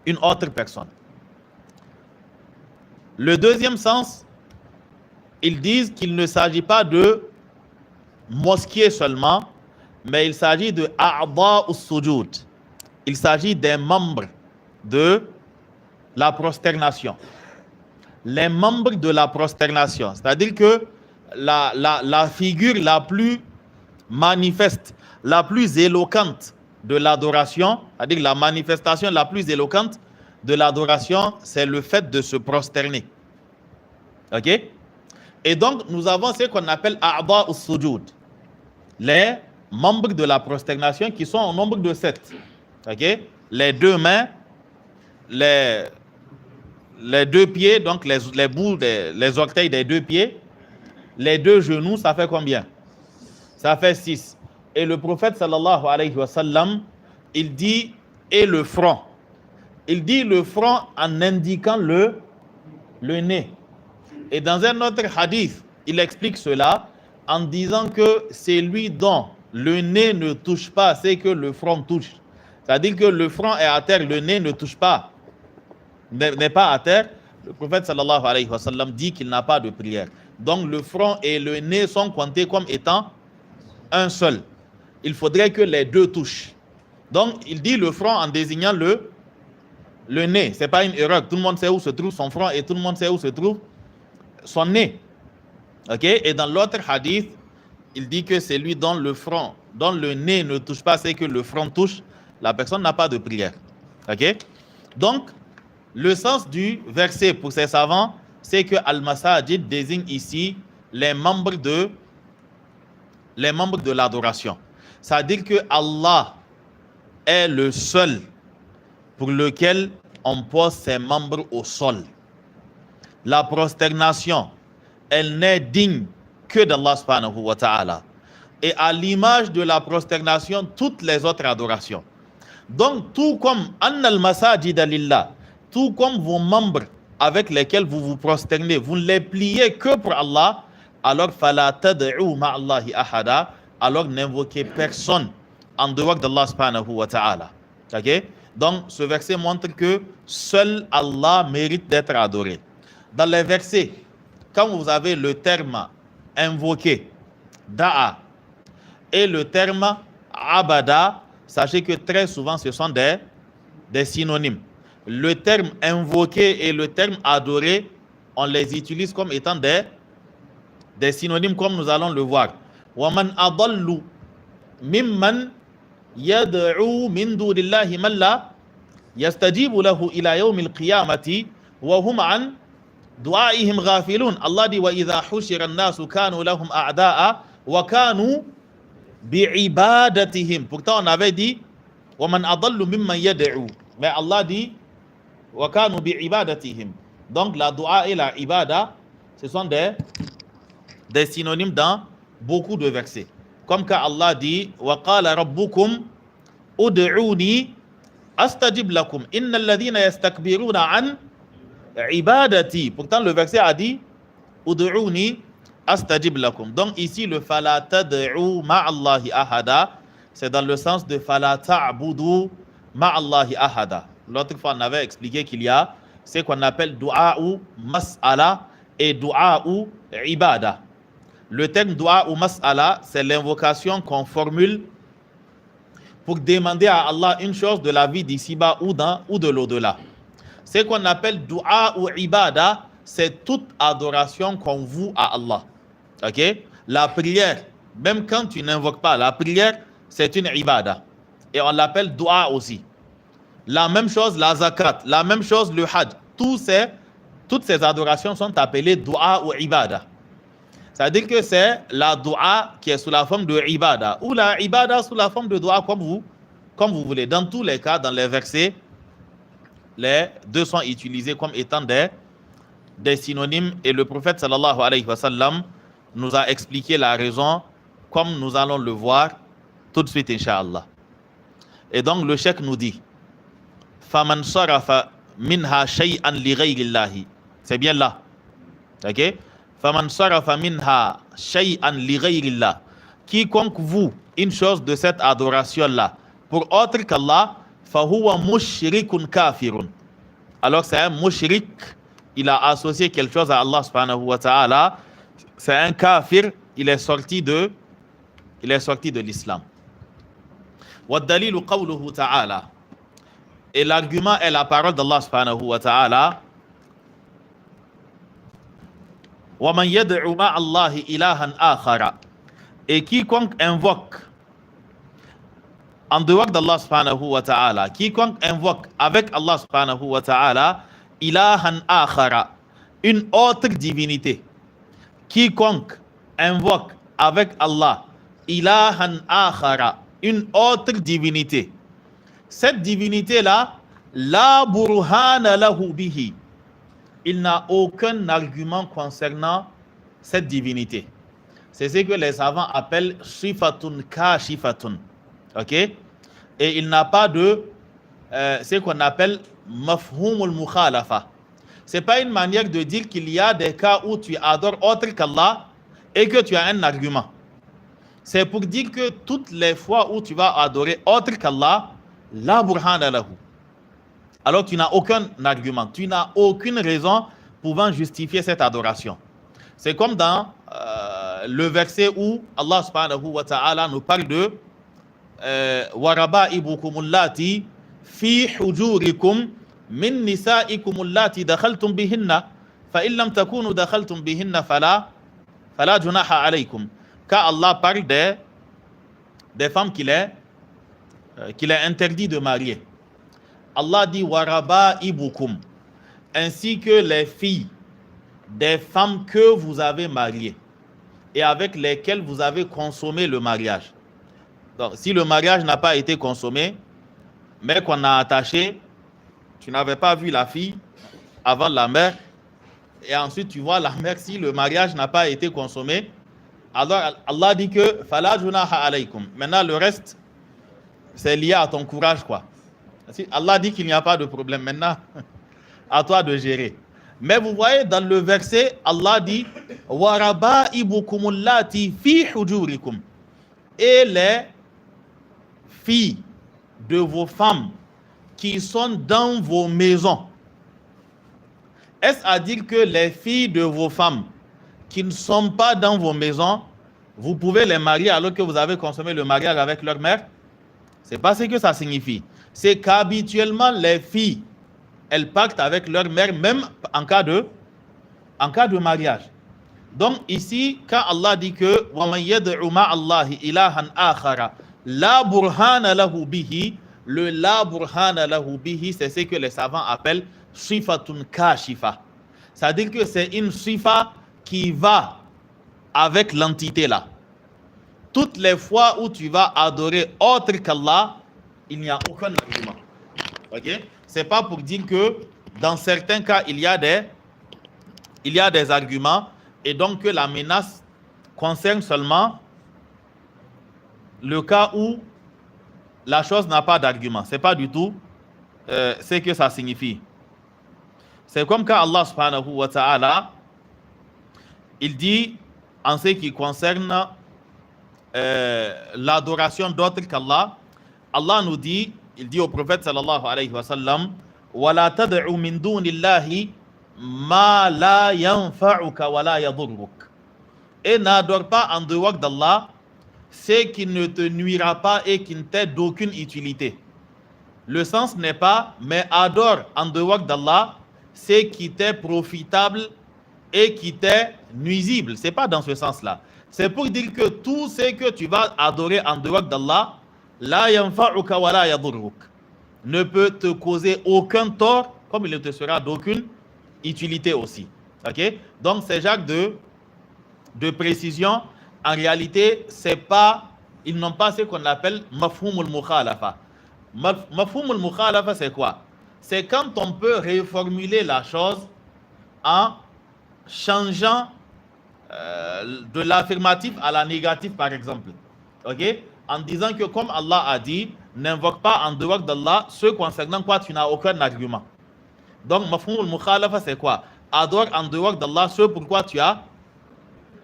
une autre personne. Le deuxième sens, ils disent qu'il ne s'agit pas de mosquée seulement, mais il s'agit de a'da us-sujud. Il s'agit des membres de la prosternation. Les membres de la prosternation, c'est-à-dire que la figure la plus manifeste, la plus éloquente de l'adoration, c'est-à-dire la manifestation la plus éloquente de l'adoration, c'est le fait de se prosterner. Ok? Et donc, nous avons ce qu'on appelle a'da us-sujud, les membres de la prosternation qui sont au nombre de 7. Ok? Les deux mains, les deux pieds, donc les bouts, les orteils des deux pieds, les deux genoux, ça fait combien? Ça fait 6. Et le prophète sallallahu alayhi wa sallam, il dit, et le front. Il dit le front en indiquant le nez. Et dans un autre hadith, il explique cela en disant que c'est lui dont le nez ne touche pas, c'est que le front touche. C'est-à-dire que le front est à terre, le nez ne touche pas, n'est pas à terre. Le prophète sallallahu alayhi wa sallam dit qu'il n'a pas de prière. Donc le front et le nez sont comptés comme étant un seul. Il faudrait que les deux touchent. Donc, il dit le front en désignant le nez. Ce n'est pas une erreur. Tout le monde sait où se trouve son front et tout le monde sait où se trouve son nez. Ok? Et dans l'autre hadith, il dit que c'est lui dont le front, dont le nez ne touche pas, c'est que le front touche, la personne n'a pas de prière. Ok? Donc, le sens du verset pour ces savants, c'est que Al-Masajid désigne ici les membres de l'adoration. C'est-à-dire que Allah est le seul pour lequel on pose ses membres au sol. La prosternation, elle n'est digne que d'Allah subhanahu wa ta'ala. Et à l'image de la prosternation, toutes les autres adorations. Donc, tout comme annal masajid lillah, tout comme vos membres avec lesquels vous vous prosternez, vous ne les pliez que pour Allah, alors fala tad'u ma'allahi ahada, alors n'invoquez personne en dehors d'Allah subhanahu wa ta'ala. Ok? Donc, ce verset montre que seul Allah mérite d'être adoré. Dans les versets, quand vous avez le terme invoqué, da'a, et le terme abada, sachez que très souvent ce sont des synonymes. Le terme invoqué et le terme adoré, on les utilise comme étant des synonymes, comme nous allons le voir. وَمَنْ أَضَلُّ مِمَّنْ يَدْعُو مِنْ دُونِ اللَّهِ مَنْ لَا يَسْتَجِيبُ لَهُ إِلَى يَوْمِ الْقِيَامَةِ وَهُمْ عَنْ دُعَائِهِمْ غَافِلُونَ. Allah dit وَإِذَا حُشِرَ النَّاسُ كَانُوا لَهُمْ أَعْدَاءَ وَكَانُوا بِعِبَادَتِهِمْ. Pourtant on avait dit وَمَنْ أَضَلُّ مِمَّنْ يَدْعُو, mais Allah dit وَكَانُوا بِعِبَادَتِهِمْ. Donc la dua et la ibada, ce sont des synonymes dans beaucoup de versets. Comme quand Allah dit وَقَالَ رَبُّكُمْ أُدْعُونِي أَسْتَجِبْ لَكُمْ إِنَّ الَّذِينَ يَسْتَكْبِرُونَ عَنْ عِبَادَتِي. Pourtant le verset a dit أُدْعُونِي أَسْتَجِبْ لَكُمْ. Donc ici le فَلَا تَدْعُوا مَعَ اللَّهِ أَحَدًا, c'est dans le sens de فَلَا تَعْبُدُوا مَعَ اللَّهِ أَحَدًا. L'autre fois on avait expliqué qu'il y a ce qu'on appelle dua ou mas'ala et dua ou ibada. Le terme dua ou mas'ala, c'est l'invocation qu'on formule pour demander à Allah une chose de la vie d'ici-bas ou de l'au-delà. Ce qu'on appelle dua ou ibada, c'est toute adoration qu'on voue à Allah. Ok? La prière, même quand tu n'invoques pas, la prière, c'est une ibada. Et on l'appelle dua aussi. La même chose, la zakat, la même chose, le hajj. Toutes ces adorations sont appelées dua ou ibada. C'est-à-dire que c'est la dua qui est sous la forme de ibada, ou la ibada sous la forme de dua, comme vous voulez. Dans tous les cas, dans les versets, les deux sont utilisés comme étant des synonymes, et le prophète sallallahu alayhi wa sallam nous a expliqué la raison, comme nous allons le voir tout de suite, incha'Allah. Et donc le cheikh nous dit فَمَنْ صَرَفَ مِنْهَا شَيْئًا لِغَيْرِ اللَّهِ. C'est bien là. Ok? فَمَنْ صَرَفَ مِنْهَا شَيْئًا لِغَيْرِ اللَّهِ. Quiconque voue une chose de cette adoration-là pour autre qu'Allah, فَهُوَ مُشْرِكٌ كَافِرٌ. Alors c'est un mushrik, il a associé quelque chose à Allah subhanahu wa ta'ala. C'est un kafir, il est sorti de l'islam. وَالدَّلِيلُ قَوْلُهُ تَعَالَى. Et l'argument est la parole d'Allah subhanahu wa ta'ala. وَمَنْ يَدْعُ مَعَ اللَّهِ إِلَهًا آخَرَ. Et quiconque invoque en dehors d'Allah subhanahu wa ta'ala, quiconque invoque avec Allah subhanahu wa ta'ala ilahan akhara, une autre divinité, quiconque invoque avec Allah ilahan akhara, une autre divinité, cette divinité-là, la burhana lahu bihi, il n'a aucun argument concernant cette divinité. C'est ce que les savants appellent shifatun kashifatun. Ok? Et il n'a pas de ce qu'on appelle mafhumul mukhalafa. C'est pas une manière de dire qu'il y a des cas où tu adores autre qu'Allah et que tu as un argument. C'est pour dire que toutes les fois où tu vas adorer autre qu'Allah, la burhana lahu. Alors tu n'as aucun argument, tu n'as aucune raison pouvant justifier cette adoration. C'est comme dans le verset où Allah subhanahu wa ta'ala nous parle de وَرَبَائِبُكُمُ اللَّاتِي فِي حُجُورِكُمْ مِنْ نِسَائِكُمُ اللَّاتِي دَخَلْتُمْ بِهِنَّ فَإِنْ لَمْ تَكُونُوا دَخَلْتُمْ بِهِنَّ فَلَا جُنَاحَ عَلَيْكُمْ. Car Allah parle des femmes qu'il est interdit de marier. Allah dit وَرَبَائِبُكُمْ, ainsi que les filles des femmes que vous avez mariées et avec lesquelles vous avez consommé le mariage. Donc, si le mariage n'a pas été consommé, mais qu'on a attaché, tu n'avais pas vu la fille avant la mère, et ensuite tu vois la mère, si le mariage n'a pas été consommé, alors Allah dit que fala junaha alaykum. Maintenant, le reste, c'est lié à ton courage, quoi. Allah dit qu'il n'y a pas de problème. Maintenant, à toi de gérer. Mais vous voyez, dans le verset, Allah dit وَرَبَائِبُكُمُ اللَّاتِي فِي حُجُورِكُمْ, et les filles de vos femmes qui sont dans vos maisons. Est-ce à dire que les filles de vos femmes qui ne sont pas dans vos maisons, vous pouvez les marier alors que vous avez consommé le mariage avec leur mère? C'est pas ce que ça signifie. C'est qu'habituellement les filles, elles partent avec leur mère même en cas de mariage. Donc ici, quand Allah dit que وَمَنْ يَدْعُ مَعَ اللَّهِ إِلَهًا آخَرَ لَا بُرْهَانَ لَهُ بِهِ, le la burhana lahu bihi, c'est ce que les savants appellent sifatun kashifa. C'est-à-dire que c'est une sifa qui va avec l'entité là. Toutes les fois où tu vas adorer autre qu'Allah, il n'y a aucun argument. Ok? C'est pas pour dire que dans certains cas il y a des arguments et donc que la menace concerne seulement le cas où la chose n'a pas d'argument. C'est pas du tout ce que ça signifie. C'est comme quand Allah subhanahu wa ta'ala, il dit en ce qui concerne l'adoration d'autres qu'Allah, Allah nous dit, il dit au prophète sallallahu alayhi wa sallam, وَلَا تَدْعُ مِن دُونِ اللَّهِ مَا لَا يَنْفَعُكَ وَلَا يَضُرُّكَ, et n'adore pas en dehors d'Allah ce qui ne te nuira pas et qui ne t'est d'aucune utilité. Le sens n'est pas, mais adore en dehors d'Allah ce qui t'est profitable et qui t'est nuisible. C'est pas dans ce sens-là. C'est pour dire que tout ce que tu vas adorer en dehors d'Allah, la yanfa'uka wa la yadurruk, ne peut te causer aucun tort, comme il ne te sera d'aucune utilité aussi. Ok? Donc ces genre de précision, en réalité, ils n'ont pas ce qu'on appelle mafhumul mukhalafa. Mafhumul mukhalafa, c'est quoi? C'est quand on peut reformuler la chose en changeant de l'affirmatif à la négative, par exemple. Ok? En disant que comme Allah a dit, n'invoque pas en dehors d'Allah ce concernant quoi tu n'as aucun argument. Donc, mafhumul mukhalafa, c'est quoi? Adore en dehors d'Allah ce pourquoi tu as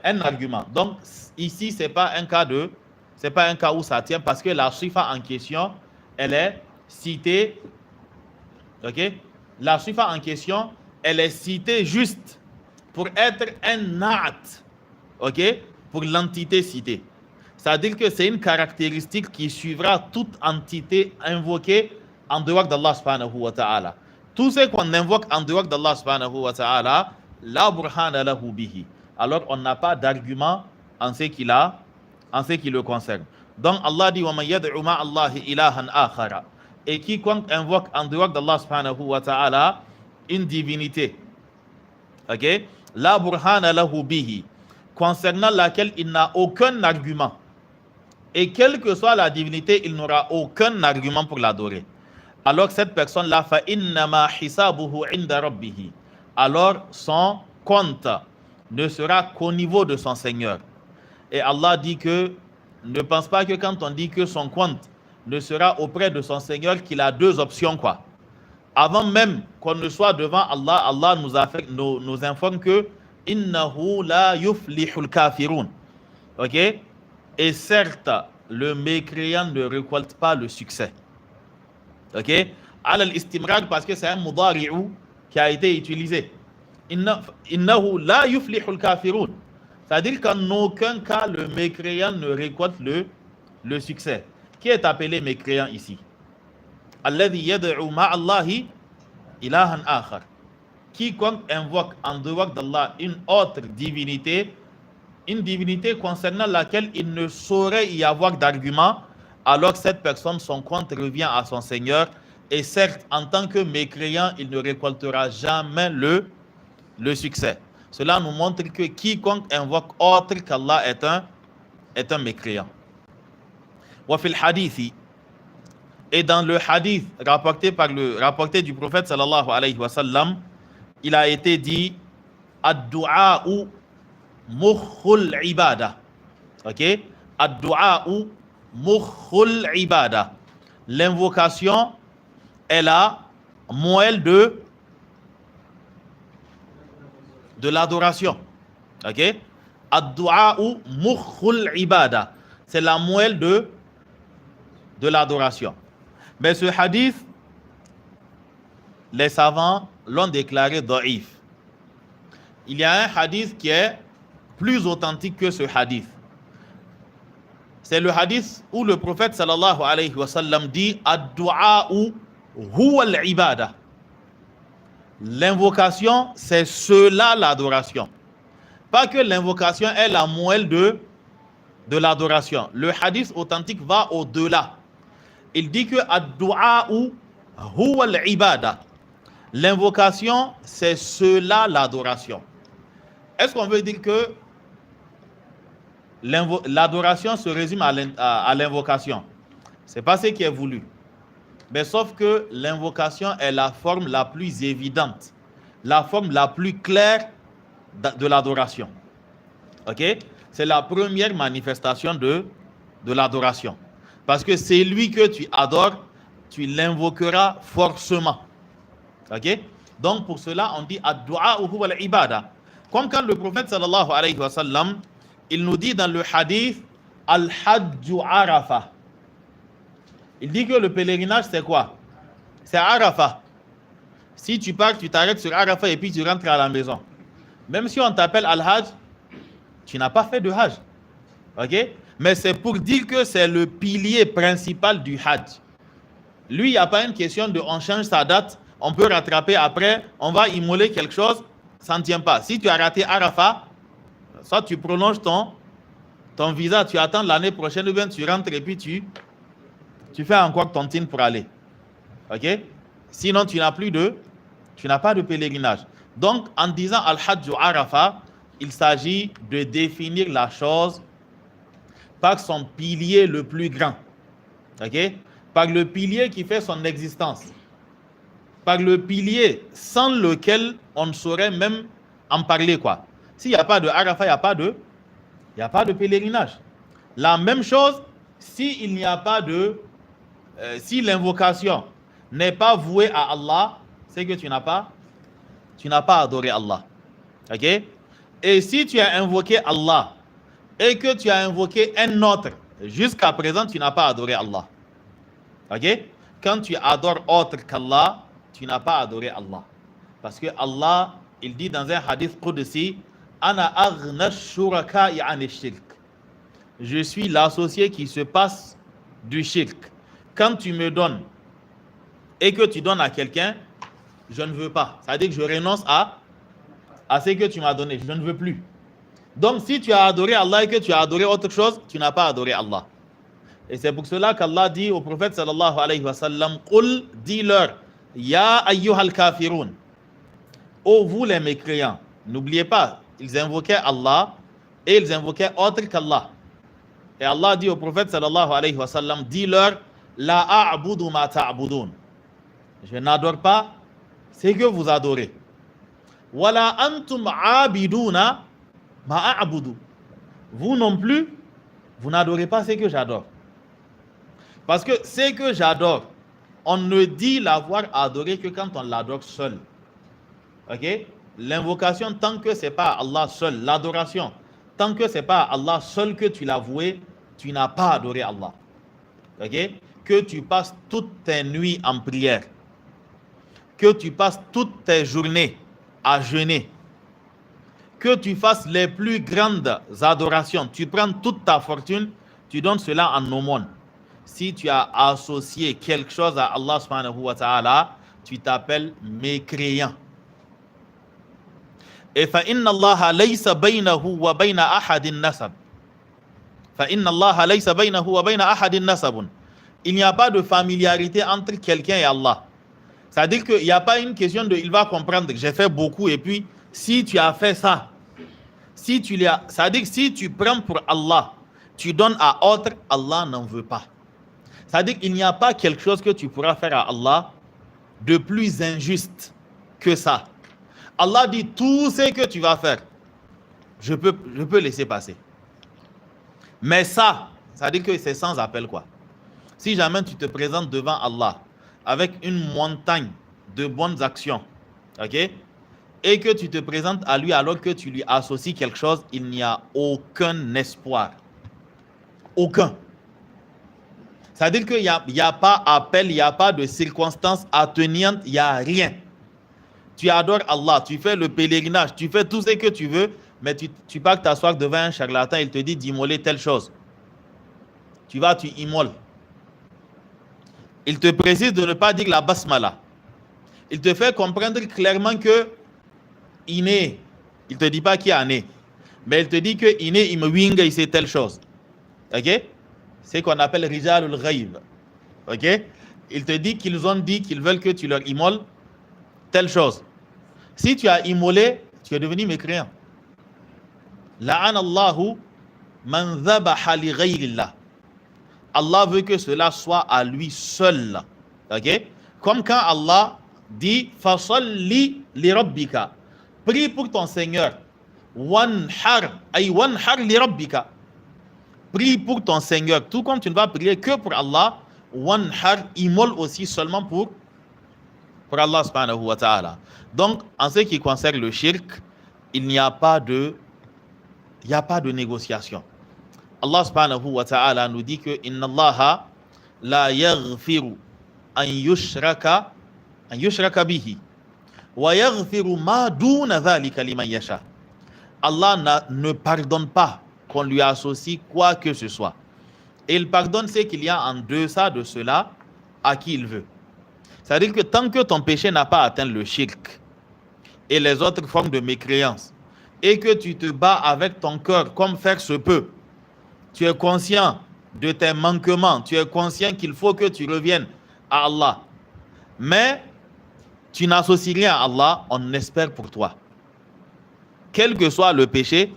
un argument. Donc, ici, c'est pas un cas où ça tient parce que la sifa en question, elle est citée. Ok? La sifa en question, elle est citée juste pour être un na'at. Ok? Pour l'entité citée. C'est-à-dire que c'est une caractéristique qui suivra toute entité invoquée en dehors d'Allah subhanahu wa ta'ala. Tout ce qu'on invoque en dehors d'Allah subhanahu wa ta'ala, la burhana lahu bihi. Alors on n'a pas d'argument en ce qui le concerne. Donc Allah dit وَمَنْ يَدْعُ مَعَ اللَّهِ إِلَهًا آخَرَ, et quiconque invoque en dehors d'Allah subhanahu wa ta'ala une divinité, ok, la burhana lahu bihi, concernant laquelle il n'a aucun argument, et quelle que soit la divinité, il n'aura aucun argument pour l'adorer, alors cette personne-là, فَإِنَّمَا حِسَابُهُ عِنْدَ رَبِّهِ, alors son compte ne sera qu'au niveau de son Seigneur. Et Allah dit que, ne pense pas que quand on dit que son compte ne sera auprès de son Seigneur, qu'il a deux options, quoi. Avant même qu'on ne soit devant Allah, Allah nous informe que innahu la yuflihul kafirun. Ok? Et certes, le mécréant ne récolte pas le succès. Ok? Al istimrar, parce que c'est un mudari'u qui a été utilisé. Innahu la yuflihul kafirun. C'est-à-dire qu'en aucun cas, le mécréant ne récolte le succès. Qui est appelé mécréant ici? Alladhi yad'u ma'allahi ilahan akhar. Quiconque invoque en dehors d'Allah une autre divinité, une divinité concernant laquelle il ne saurait y avoir d'argument, alors cette personne, son compte revient à son Seigneur. Et certes, en tant que mécréant, il ne récoltera jamais le succès. Cela nous montre que quiconque invoque autre qu'Allah est un mécréant. Wa fil hadithi, et dans le hadith rapporté du prophète sallallahu alayhi wa sallam, il a été dit ad-du'a'u mukhul ibada. OK? Ad-du'a'u mukhul ibada. L'invocation est la moelle de l'adoration. OK? Ad-du'a'u mukhul ibada. C'est la moelle de l'adoration. Mais ce hadith, les savants l'ont déclaré da'if. Il y a un hadith qui est plus authentique que ce hadith. C'est le hadith où le prophète sallallahu alayhi wa sallam dit ad-du'a'u huwa al-ibada. L'invocation, c'est cela l'adoration. Pas que l'invocation est la moelle de l'adoration. Le hadith authentique va au-delà. Il dit que ad-du'a'u huwa al-ibada. L'invocation, c'est cela l'adoration. Est-ce qu'on veut dire que l'adoration se résume à l'invocation? Ce n'est pas ce qui est voulu. Mais sauf que l'invocation est la forme la plus évidente, la forme la plus claire de l'adoration. OK? C'est la première manifestation de l'adoration. Parce que c'est lui que tu adores, tu l'invoqueras forcément. OK? Donc pour cela, on dit ad-du'a huwa al-ibada. Comme quand le prophète sallallahu alayhi wa sallam, il nous dit dans le hadith al-hajju arafa. Il dit que le pèlerinage c'est quoi? C'est Arafah. Si tu pars, tu t'arrêtes sur Arafah et puis tu rentres à la maison. Même si on t'appelle al-hajj, tu n'as pas fait de hajj. OK? Mais c'est pour dire que c'est le pilier principal du hajj. Lui, il n'y a pas une question de on change sa date, on peut rattraper après, on va immoler quelque chose, ça ne tient pas. Si tu as raté Arafah, soit tu prolonges ton visa, tu attends l'année prochaine, ou bien tu rentres et puis tu fais encore ton tin pour aller. OK? Sinon, tu n'as pas de pèlerinage. Donc, en disant Al-Hajj Arafah, il s'agit de définir la chose par son pilier le plus grand. OK? Par le pilier qui fait son existence. Par le pilier sans lequel on ne saurait même en parler, quoi. S'il n'y a pas de Arafah, il n'y a pas de pèlerinage. La même chose, s'il n'y a pas de... si l'invocation n'est pas vouée à Allah, c'est que tu n'as pas adoré Allah. OK? Et si tu as invoqué Allah et que tu as invoqué un autre, jusqu'à présent, tu n'as pas adoré Allah. OK? Quand tu adores autre qu'Allah, tu n'as pas adoré Allah. Parce que Allah, il dit dans un hadith qudsi, Ana aghna shuraka'i ani shirk. Je suis l'associé qui se passe du shirk. Quand tu me donnes et que tu donnes à quelqu'un, je ne veux pas. Ça veut dire que je renonce à ce que tu m'as donné. Je ne veux plus. Donc, si tu as adoré Allah et que tu as adoré autre chose, tu n'as pas adoré Allah. Et c'est pour cela qu'Allah dit au prophète sallallahu alayhi wa sallam, Qul, dis-leur, Ya ayyuhal kafirun. Ô vous les mécréants, n'oubliez pas, ils invoquaient Allah et ils invoquaient autre qu'Allah. Et Allah dit au prophète sallallahu alayhi wa sallam, dis-leur, La a'budu ma ta'budun. Je n'adore pas ce que vous adorez. Wala antum abiduna ma a'budu. Vous non plus, vous n'adorez pas ce que j'adore. Parce que ce que j'adore, on ne dit l'avoir adoré que quand on l'adore seul. OK? L'invocation, tant que ce n'est pas Allah seul, l'adoration, tant que ce n'est pas Allah seul que tu l'as voué, tu n'as pas adoré Allah. OK? Que tu passes toutes tes nuits en prière, que tu passes toutes tes journées à jeûner, que tu fasses les plus grandes adorations, tu prends toute ta fortune, tu donnes cela en aumône, Si tu as associé quelque chose à Allah subhanahu wa ta'ala, tu t'appelles mécréant. Et فَإِنَّ اللَّهَ لَيْسَ بَيْنَهُ وَبَيْنَ أَحَدٍ نَسَبٌ. فَإِنَّ اللَّهَ لَيْسَ بَيْنَهُ وَبَيْنَ أَحَدٍ نَسَبٌ. Il n'y a pas de familiarité entre quelqu'un et Allah. C'est-à-dire qu'il n'y a pas une question de il va comprendre que j'ai fait beaucoup et puis si tu as fait ça, si tu l'as, c'est-à-dire que si tu prends pour Allah, tu donnes à autre, Allah n'en veut pas. C'est-à-dire qu'il n'y a pas quelque chose que tu pourras faire à Allah de plus injuste que ça. Allah dit tout ce que tu vas faire, je peux laisser passer. Mais ça veut dire que c'est sans appel quoi. Si jamais tu te présentes devant Allah avec une montagne de bonnes actions, ok, et que tu te présentes à lui alors que tu lui associes quelque chose, il n'y a aucun espoir. Aucun. Ça veut dire qu'il n'y a pas appel, il n'y a pas de circonstances atténuantes, il n'y a rien. Tu adores Allah, tu fais le pèlerinage, tu fais tout ce que tu veux, mais tu pars t'asseoir devant un charlatan, il te dit d'immoler telle chose. Tu vas, tu immoles. Il te précise de ne pas dire la basmala. Il te fait comprendre clairement que Iné, il ne te dit pas qui est né, mais il te dit que Iné, il me winga, il sait telle chose. Ok? C'est ce qu'on appelle Rijalul Ghaib. Ok? Il te dit qu'ils ont dit qu'ils veulent que tu leur immoles telle chose. Si tu as immolé, tu es devenu mécréant. La'an Allahu man dhabaha li ghayrillah. Allah veut que cela soit à lui seul. Ok? Comme quand Allah dit fasalli li rabbika. Prie pour ton Seigneur. Wanhar li rabbika. Prie pour ton Seigneur. Tout comme tu ne vas prier que pour Allah, wanhar, immole aussi seulement pour Allah subhanahu wa ta'ala. Donc, en ce qui concerne le shirk, il n'y a pas de négociation. Allah subhanahu wa ta'ala nous dit que inna Allah la yaghfiru an yushraka bihi wa yaghfiru ma duna dhalika liman yasha. Allah ne pardonne pas qu'on lui associe quoi que ce soit. Et il pardonne ce qu'il y a en deçà de cela à qui il veut. C'est-à-dire que tant que ton péché n'a pas atteint le shirk et les autres formes de mécréance, et que tu te bats avec ton cœur comme faire se peut, tu es conscient de tes manquements, tu es conscient qu'il faut que tu reviennes à Allah, mais tu n'associes rien à Allah, on espère pour toi. Quel que soit le péché,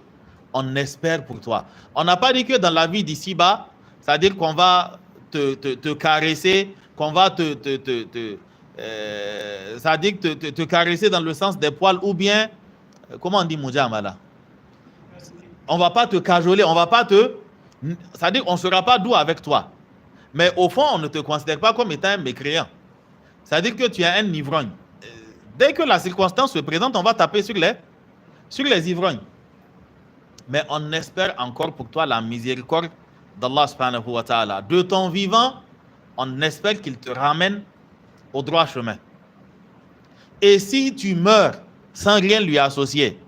on espère pour toi. On n'a pas dit que dans la vie d'ici-bas, c'est-à-dire qu'on va te caresser, qu'on va c'est-à-dire te caresser dans le sens des poils, ou bien, comment on dit Moudjamala? On ne va pas te cajoler, on va pas c'est-à-dire on ne sera pas doux avec toi. Mais au fond, on ne te considère pas comme étant un mécréant. C'est-à-dire que tu es un ivrogne. Dès que la circonstance se présente, on va taper sur les ivrognes. Mais on espère encore pour toi la miséricorde d'Allah subhanahu wa ta'ala. De ton vivant, on espère qu'il te ramène au droit chemin. Et si tu meurs sans rien lui associer,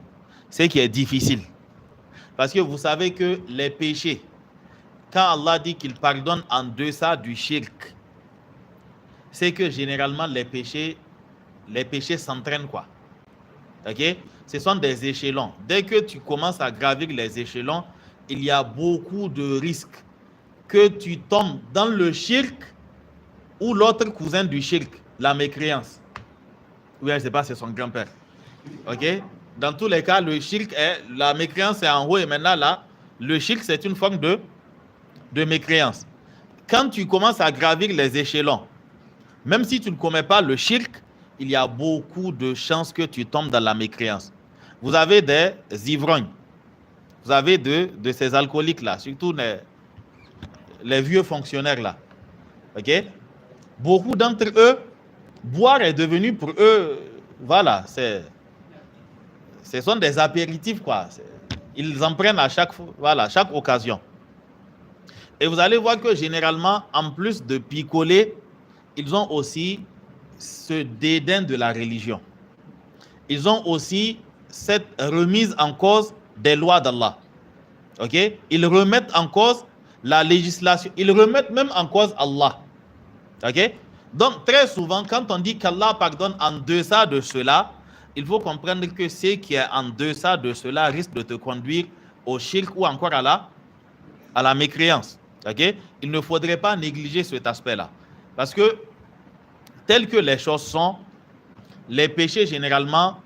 c'est qui est difficile. Parce que vous savez que les péchés, quand Allah dit qu'il pardonne en deçà du shirk, c'est que généralement les péchés s'entraînent quoi. Ok? Ce sont des échelons. Dès que tu commences à gravir les échelons, il y a beaucoup de risques que tu tombes dans le shirk ou l'autre cousin du shirk, la mécréance. Oui, je ne sais pas, c'est son grand-père. Ok? Dans tous les cas, le shirk la mécréance est en haut et maintenant là, le shirk c'est une forme de mécréance. Quand tu commences à gravir les échelons, même si tu ne commets pas le shirk, il y a beaucoup de chances que tu tombes dans la mécréance. Vous avez des ivrognes, vous avez de ces alcooliques là, surtout les vieux fonctionnaires là. Ok? Beaucoup d'entre eux, boire est devenu pour eux, voilà, ce sont des apéritifs quoi. Ils en prennent à chaque occasion. Et vous allez voir que généralement, en plus de picoler, ils ont aussi ce dédain de la religion. Ils ont aussi cette remise en cause des lois d'Allah. Ok? Ils remettent en cause la législation, ils remettent même en cause Allah. Ok? Donc, très souvent, quand on dit qu'Allah pardonne en deçà de cela, il faut comprendre que ce qui est en deçà de cela risque de te conduire au shirk ou encore à la mécréance. Ok? Il ne faudrait pas négliger cet aspect-là. Parce que, tel que les choses sont, les péchés, généralement,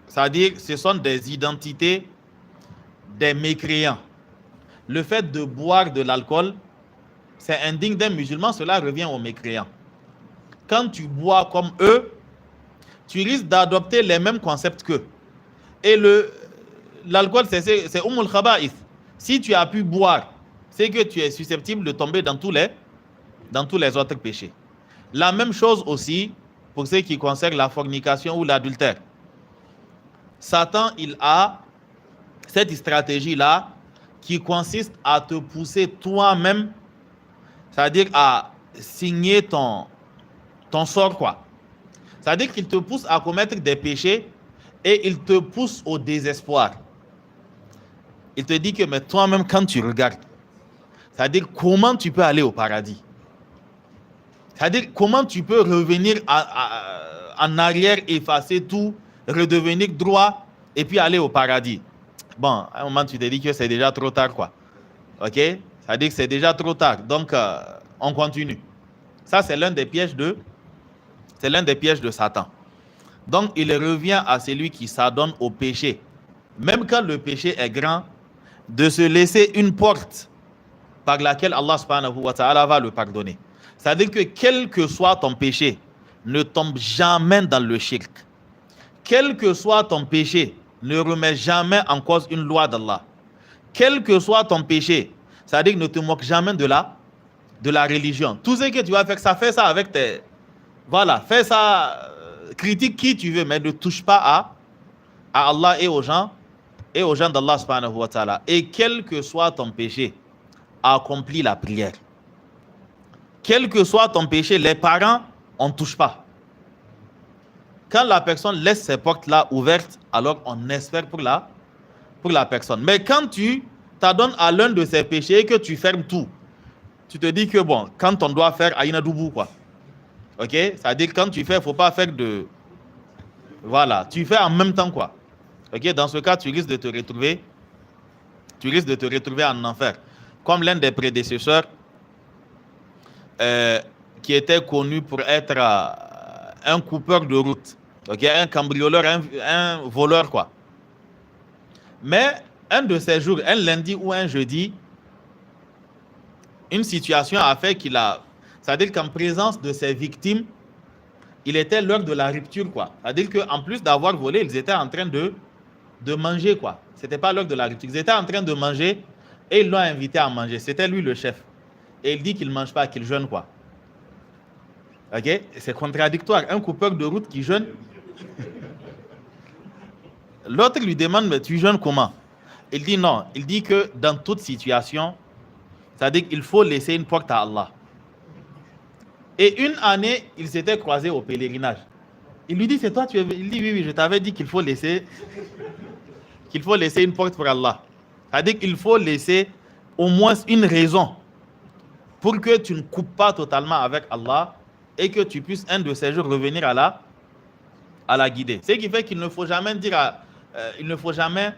c'est-à-dire, ce sont des identités des mécréants. Le fait de boire de l'alcool, c'est indigne d'un musulman, cela revient aux mécréants. Quand tu bois comme eux, tu risques d'adopter les mêmes concepts qu'eux. Et l'alcool, c'est Ummul Khaba'ith. Si tu as pu boire, c'est que tu es susceptible de tomber dans tous les autres péchés. La même chose aussi pour ce qui concerne la fornication ou l'adultère. Satan, il a cette stratégie-là qui consiste à te pousser toi-même, c'est-à-dire à signer ton sort, quoi. C'est-à-dire qu'il te pousse à commettre des péchés et il te pousse au désespoir. Il te dit que mais toi-même, quand tu regardes, c'est-à-dire comment tu peux aller au paradis. C'est-à-dire comment tu peux revenir en arrière, effacer tout, redevenir droit et puis aller au paradis. Bon, à un moment, tu te dis que c'est déjà trop tard, quoi. Ok? C'est-à-dire que c'est déjà trop tard. Donc, on continue. Ça, c'est l'un des pièges de Satan. Donc, il revient à celui qui s'adonne au péché, même quand le péché est grand, de se laisser une porte par laquelle Allah subhanahu wa ta'ala va le pardonner. C'est-à-dire que quel que soit ton péché, ne tombe jamais dans le shirk. Quel que soit ton péché, ne remets jamais en cause une loi d'Allah. Quel que soit ton péché, c'est-à-dire ne te moque jamais de la religion. Tout ce que tu vas faire, fais ça avec tes... Voilà, fais ça, critique qui tu veux, mais ne touche pas à Allah et aux gens d'Allah subhanahu wa ta'ala. Et quel que soit ton péché, accomplis la prière. Quel que soit ton péché, les parents, on ne touche pas. Quand la personne laisse ses portes là ouvertes, alors on espère pour la personne. Mais quand tu t'adonnes à l'un de ses péchés et que tu fermes tout, tu te dis que bon, quand on doit faire Aïna Doubou, quoi. Ok? C'est-à-dire quand tu fais, il ne faut pas faire de... Voilà, tu fais en même temps, quoi. Ok? Dans ce cas, tu risques de te retrouver en enfer. Comme l'un des prédécesseurs qui était connu pour être un coupeur de route. Ok? Un cambrioleur, un voleur, quoi. Mais un de ces jours, un lundi ou un jeudi, une situation a fait qu'il a... C'est-à-dire qu'en présence de ses victimes, il était l'heure de la rupture, quoi. C'est-à-dire qu'en plus d'avoir volé, ils étaient en train de manger, quoi. C'était pas l'heure de la rupture. Ils étaient en train de manger et ils l'ont invité à manger. C'était lui le chef. Et il dit qu'il ne mange pas, qu'il jeûne, quoi. Ok? C'est contradictoire. Un coupeur de route qui jeûne. L'autre lui demande, mais tu jeûnes comment? Il dit non. Il dit que dans toute situation, c'est-à-dire qu'il faut laisser une porte à Allah. Et une année, ils s'étaient croisés au pèlerinage. Il lui dit, c'est toi, il dit, oui, je t'avais dit qu'il faut laisser une porte pour Allah. C'est-à-dire qu'il faut laisser au moins une raison pour que tu ne coupes pas totalement avec Allah et que tu puisses un de ces jours revenir à la guider. Ce qui fait qu'il ne faut jamais il ne faut jamais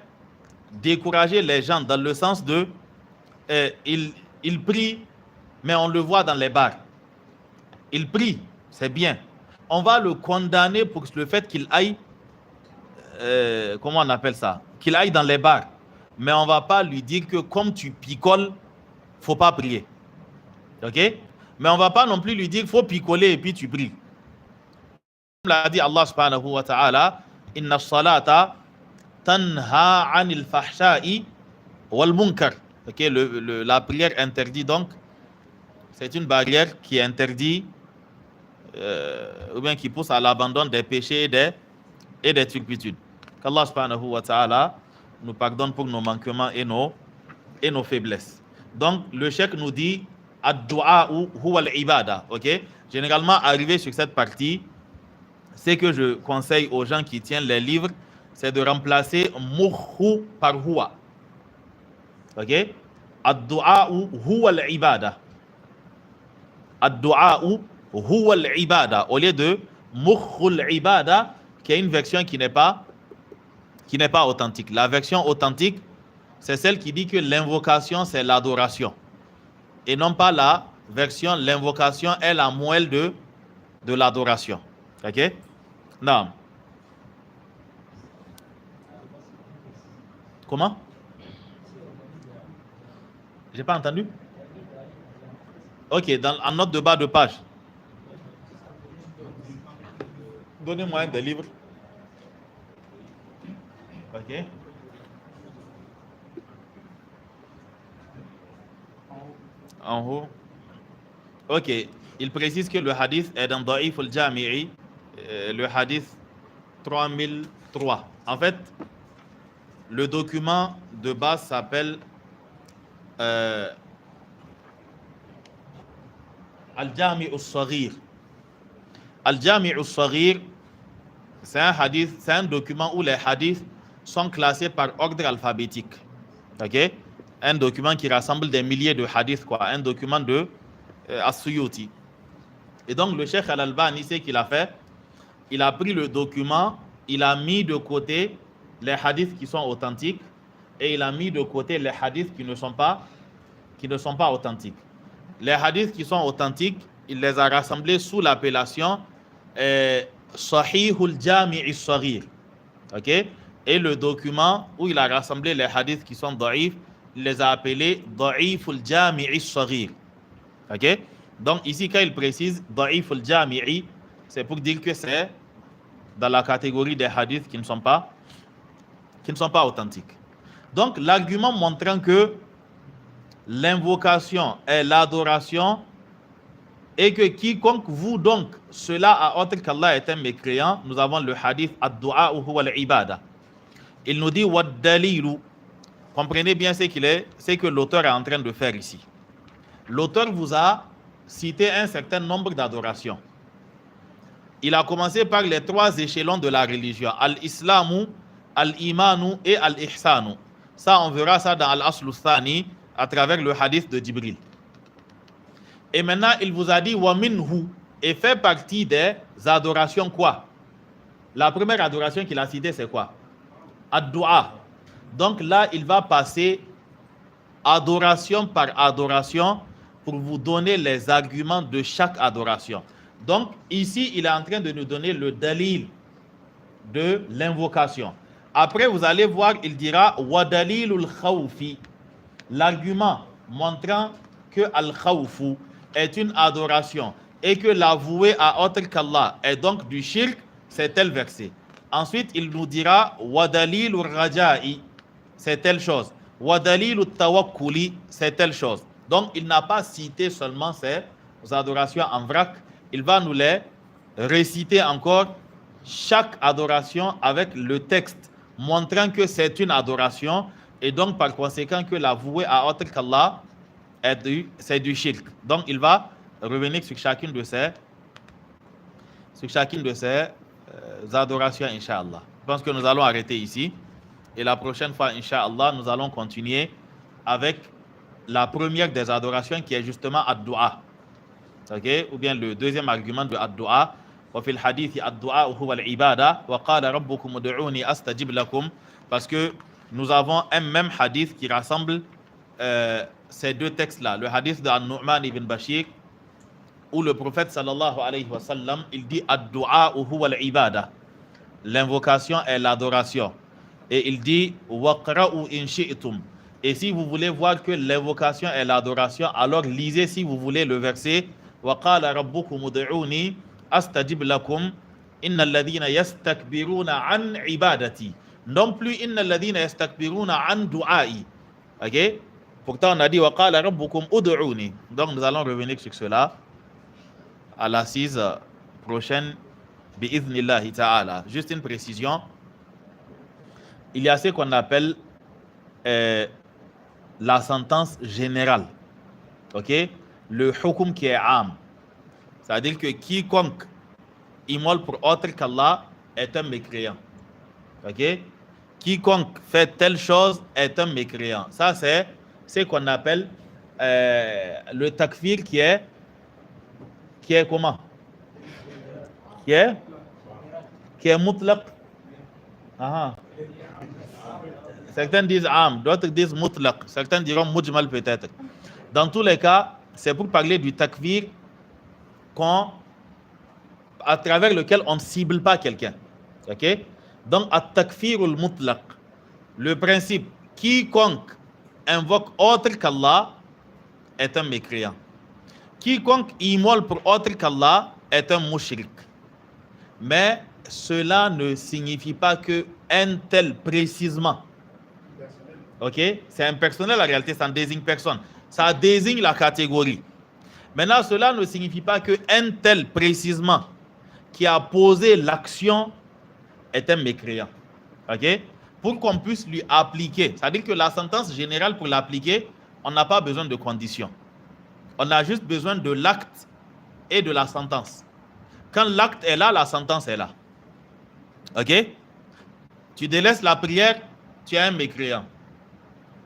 décourager les gens dans le sens de il prie, mais on le voit dans les bars. Il prie, c'est bien. On va le condamner pour le fait qu'il aille, comment on appelle ça? Qu'il aille dans les bars. Mais on ne va pas lui dire que comme tu picoles, il ne faut pas prier. Ok? Mais on ne va pas non plus lui dire qu'il faut picoler et puis tu pries. Comme l'a dit Allah subhanahu wa ta'ala, Inna salata tanha anil fahsha'i wal munkar. Ok? La prière interdit donc, c'est une barrière qui interdit ou bien qui pousse à l'abandon des péchés et des turpitudes. Qu'Allah subhanahu wa ta'ala nous pardonne pour nos manquements et nos faiblesses. Donc, le cheikh nous dit ad-du'a huwa al-ibada. Ok? Généralement, arrivé sur cette partie, ce que je conseille aux gens qui tiennent les livres, c'est de remplacer muhu par huwa. Ok? Ad-du'a'u huwa al-ibada. Ad-du'a'u huwa al-ibada. Au lieu de mukhul ibada, qui est une version qui n'est pas authentique. La version authentique, c'est celle qui dit que l'invocation, c'est l'adoration. Et non pas la version, l'invocation est la moelle de l'adoration. Ok? Non. Comment? J'ai pas entendu? Ok, en note de bas de page. Donnez-moi un des livres. Ok. En haut. Ok. Il précise que le hadith est dans Da'if al-Jami'i, le hadith 3003. En fait, le document de base s'appelle Al-Jami' al-Saghir. Al-Jami' al-Saghir, c'est un hadith, c'est un document où les hadiths sont classés par ordre alphabétique. Ok? Un document qui rassemble des milliers de hadiths, quoi. Un document de As-Suyuti. Et donc, le Cheikh Al-Albani, ce qu'il a fait, il a pris le document, il a mis de côté les hadiths qui sont authentiques et il a mis de côté les hadiths qui ne sont pas authentiques. Les hadiths qui sont authentiques, il les a rassemblés sous l'appellation Sahihul Jami'i Saghir. Ok? Et le document où il a rassemblé les hadiths qui sont da'if, il les a appelés Da'iful Jami'i Saghir. Ok? Donc ici, quand il précise Da'iful Jami'i, c'est pour dire que c'est dans la catégorie des hadiths qui ne sont pas authentiques. Donc l'argument montrant que l'invocation est l'adoration et que quiconque voue donc cela à autre qu'Allah est un mécréant, nous avons le hadith ad-du'a huwa al-ibada. Il nous dit wad dalilu. Comprenez bien ce que l'auteur est en train de faire ici. L'auteur vous a cité un certain nombre d'adorations. Il a commencé par les 3 échelons de la religion, al-islamu, al-imanu et al-ihsanu. Ça, on verra ça dans al-aslu thani à travers le hadith de Jibril. Et maintenant, il vous a dit wa minhu, et fait partie des adorations quoi? La première adoration qu'il a citée, c'est quoi? Ad-du'a. Donc là, il va passer adoration par adoration pour vous donner les arguments de chaque adoration. Donc ici, il est en train de nous donner le dalil de l'invocation. Après, vous allez voir, il dira wa dalilul khawfi, l'argument montrant que al-khawfu est une adoration et que l'avouer à autre qu'Allah est donc du shirk, c'est tel verset. Ensuite, il nous dira wa dalilur raja'i, c'est telle chose. Wa dalilut tawakkuli, c'est telle chose. Donc, il n'a pas cité seulement ces adorations en vrac, il va nous les réciter encore, chaque adoration avec le texte montrant que c'est une adoration et donc par conséquent que l'avouer à autre qu'Allah c'est du shirk. Donc il va revenir sur chacune de ces adorations, Inch'Allah. Je pense que nous allons arrêter ici et la prochaine fois, Inch'Allah, nous allons continuer avec la première des adorations qui est justement ad-du'a. Okay? Ou bien le deuxième argument de ad-du'a. وفي الحديث الدعاء هو العبادة وقال ربكم ادعوني أستجب لكم, parce que nous avons un même hadith qui rassemble ces deux textes-là. Le hadith de An-Nu'man ibn Bashir où le prophète sallallahu alayhi wa sallam, il dit ad-du'a huwa al-ibada, l'invocation est l'adoration, et il dit waqra'u in shi'tum, et si vous voulez voir que l'invocation est l'adoration, alors lisez si vous voulez le verset wa qala rabbukum ud'uni astajib lakum innal ladhina yastakbiruna an ibadati, non plus innal ladhina yastakbiruna an du'ai. OK? Pourtant on a dit wa qala rabbukum ud'uni. Donc nous allons revenir sur cela à l'assise prochaine bi'idhnillahi ta'ala. Juste une précision, il y a ce qu'on appelle la sentence générale. OK? Le hukum qui est am. C'est-à-dire que quiconque immole pour autre qu'Allah est un mécréant. Ok? Quiconque fait telle chose est un mécréant. Ça, c'est c'est qu'on appelle le takfir qui est comment? Qui est mutlaq. Certains disent am, d'autres disent mutlaq, certains diront mujmal peut-être. Dans tous les cas, c'est pour parler du takfir à travers lequel on ne cible pas quelqu'un. Ok? Donc, at-takfirul mutlaq, le principe, quiconque invoque autre qu'Allah est un mécréant. Quiconque immole pour autre qu'Allah est un mushrik. Mais cela ne signifie pas que un tel précisément. Ok? C'est impersonnel en réalité, ça ne désigne personne. Ça désigne la catégorie. Maintenant, cela ne signifie pas que un tel précisément qui a posé l'action est un mécréant. Ok? Pour qu'on puisse lui appliquer, c'est-à-dire que la sentence générale, pour l'appliquer, on n'a pas besoin de conditions. On a juste besoin de l'acte et de la sentence. Quand l'acte est là, la sentence est là. Ok? Tu délaisses la prière, tu es un mécréant.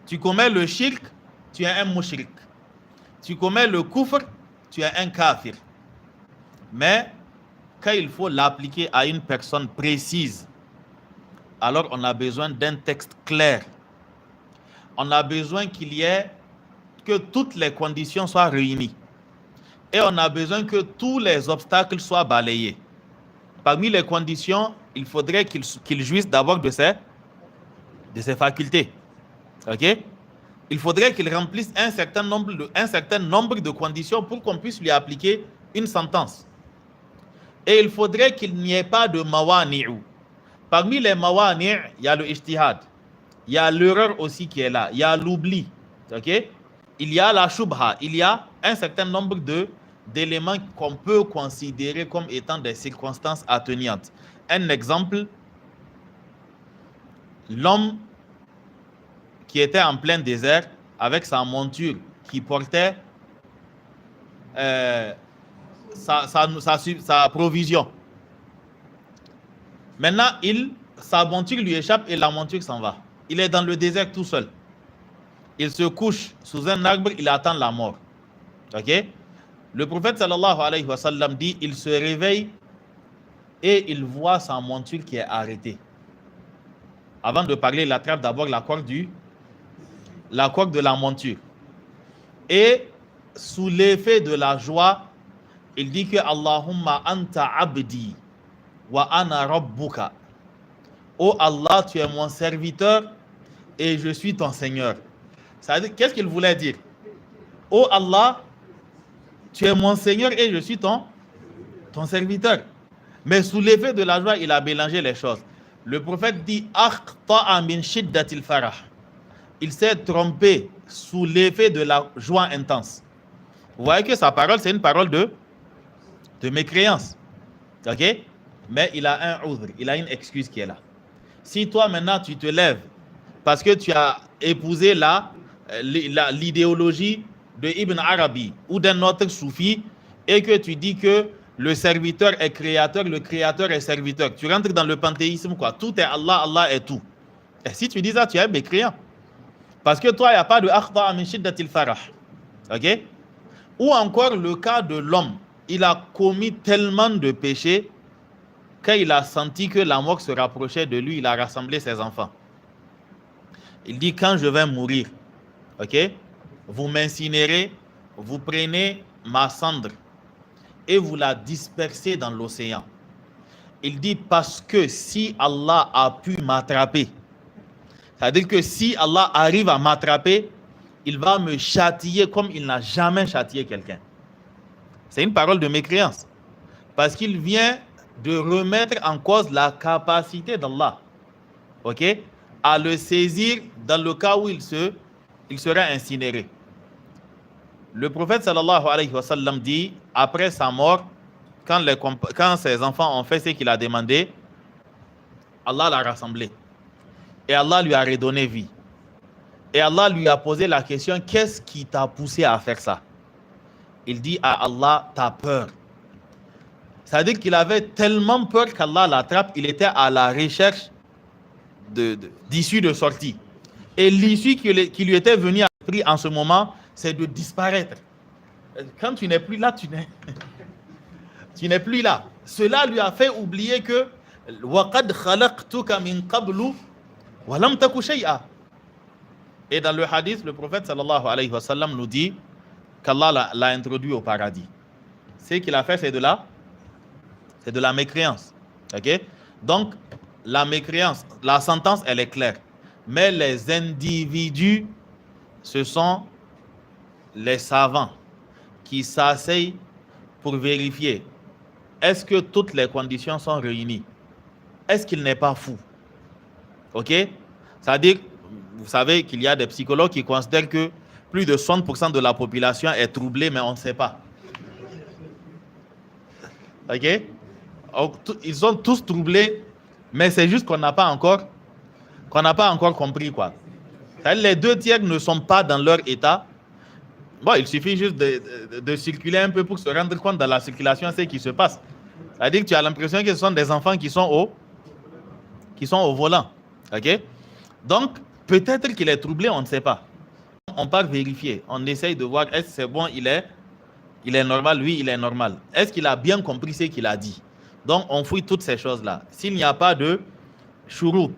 Tu commets le shirk, tu es un mushrik. Tu commets le kufr, tu es un kafir. Mais quand il faut l'appliquer à une personne précise, alors on a besoin d'un texte clair. On a besoin que toutes les conditions soient réunies. Et on a besoin que tous les obstacles soient balayés. Parmi les conditions, il faudrait qu'il jouisse d'abord de ses facultés. Ok? Il faudrait qu'il remplisse un certain nombre de conditions pour qu'on puisse lui appliquer une sentence. Et il faudrait qu'il n'y ait pas de mawani'u. Parmi les mawani', il y a le ijtihad. Il y a l'erreur aussi qui est là. Il y a l'oubli. Ok? Il y a la shubha. Il y a un certain nombre d'éléments qu'on peut considérer comme étant des circonstances atténuantes. Un exemple, l'homme qui était en plein désert avec sa monture qui portait sa provision. Maintenant, sa monture lui échappe et la monture s'en va. Il est dans le désert tout seul. Il se couche sous un arbre, il attend la mort. Ok? Le prophète sallallahu alayhi wa sallam dit, il se réveille et il voit sa monture qui est arrêtée. Avant de parler, il attrape d'abord la corde de la monture. Et sous l'effet de la joie, il dit que Allahumma anta abdi wa ana rabbuka. Oh Allah, tu es mon serviteur et je suis ton Seigneur. C'est-à-dire, qu'est-ce qu'il voulait dire? Oh Allah, tu es mon Seigneur et je suis ton serviteur. Mais sous l'effet de la joie, il a mélangé les choses. Le prophète dit akhta'a min shiddatil farah. Il s'est trompé sous l'effet de la joie intense. Vous voyez que sa parole, c'est une parole de mécréance. Ok? Mais il a un udhr, il a une excuse qui est là. Si toi maintenant tu te lèves parce que tu as épousé l'idéologie de Ibn Arabi ou d'un autre soufi et que tu dis que le serviteur est créateur, le créateur est serviteur, tu rentres dans le panthéisme, quoi. Tout est Allah, Allah est tout. Et si tu dis ça, tu es mécréant. Parce que toi, il n'y a pas de akhta min shiddatil farah. Ok? Ou encore le cas de l'homme. Il a commis tellement de péchés quand il a senti que la mort se rapprochait de lui, il a rassemblé ses enfants. Il dit, quand je vais mourir, ok, vous m'incinérez, vous prenez ma cendre et vous la dispersez dans l'océan. Il dit, parce que si Allah a pu m'attraper, c'est-à-dire que si Allah arrive à m'attraper, il va me châtier comme il n'a jamais châtié quelqu'un. C'est une parole de mécréance. Parce qu'il vient de remettre en cause la capacité d'Allah, ok, à le saisir dans le cas où il sera incinéré. Le prophète sallallahu alayhi wa sallam dit, après sa mort, quand ses enfants ont fait ce qu'il a demandé, Allah l'a rassemblé. Et Allah lui a redonné vie. Et Allah lui a posé la question, qu'est-ce qui t'a poussé à faire ça? Il dit à Allah, t'as peur. C'est-à-dire qu'il avait tellement peur qu'Allah l'attrape, il était à la recherche d'issue de sortie. Et l'issue qui lui était venue l'esprit en ce moment, c'est de disparaître. Quand tu n'es plus là, tu n'es plus là. Cela lui a fait oublier que وَقَدْ خَلَقْتُكَ مِنْ قَبْلُ وَلَمْ تَكُ شَيْئًا. Et dans le hadith, le prophète sallallahu alayhi wa sallam nous dit qu'Allah l'a introduit au paradis. Ce qu'il a fait, c'est de la mécréance. Okay? Donc, la mécréance, la sentence, elle est claire. Mais les individus, ce sont les savants qui s'asseyent pour vérifier est-ce que toutes les conditions sont réunies. Est-ce qu'il n'est pas fou? Ok? C'est-à-dire, vous savez qu'il y a des psychologues qui considèrent que plus de 60% de la population est troublée, mais on ne sait pas. Ok? Ils sont tous troublés, mais c'est juste qu'on n'a pas encore compris quoi. Les 2/3 ne sont pas dans leur état. Bon, il suffit juste de circuler un peu pour se rendre compte dans la circulation ce qui se passe. C'est-à-dire que tu as l'impression que ce sont des enfants qui sont au volant. Ok? Donc, peut-être qu'il est troublé, on ne sait pas. On part vérifier, on essaye de voir est-ce que c'est bon, il est normal, oui, il est normal. Est-ce qu'il a bien compris ce qu'il a dit? Donc, on fouille toutes ces choses-là. S'il n'y a pas de shurut,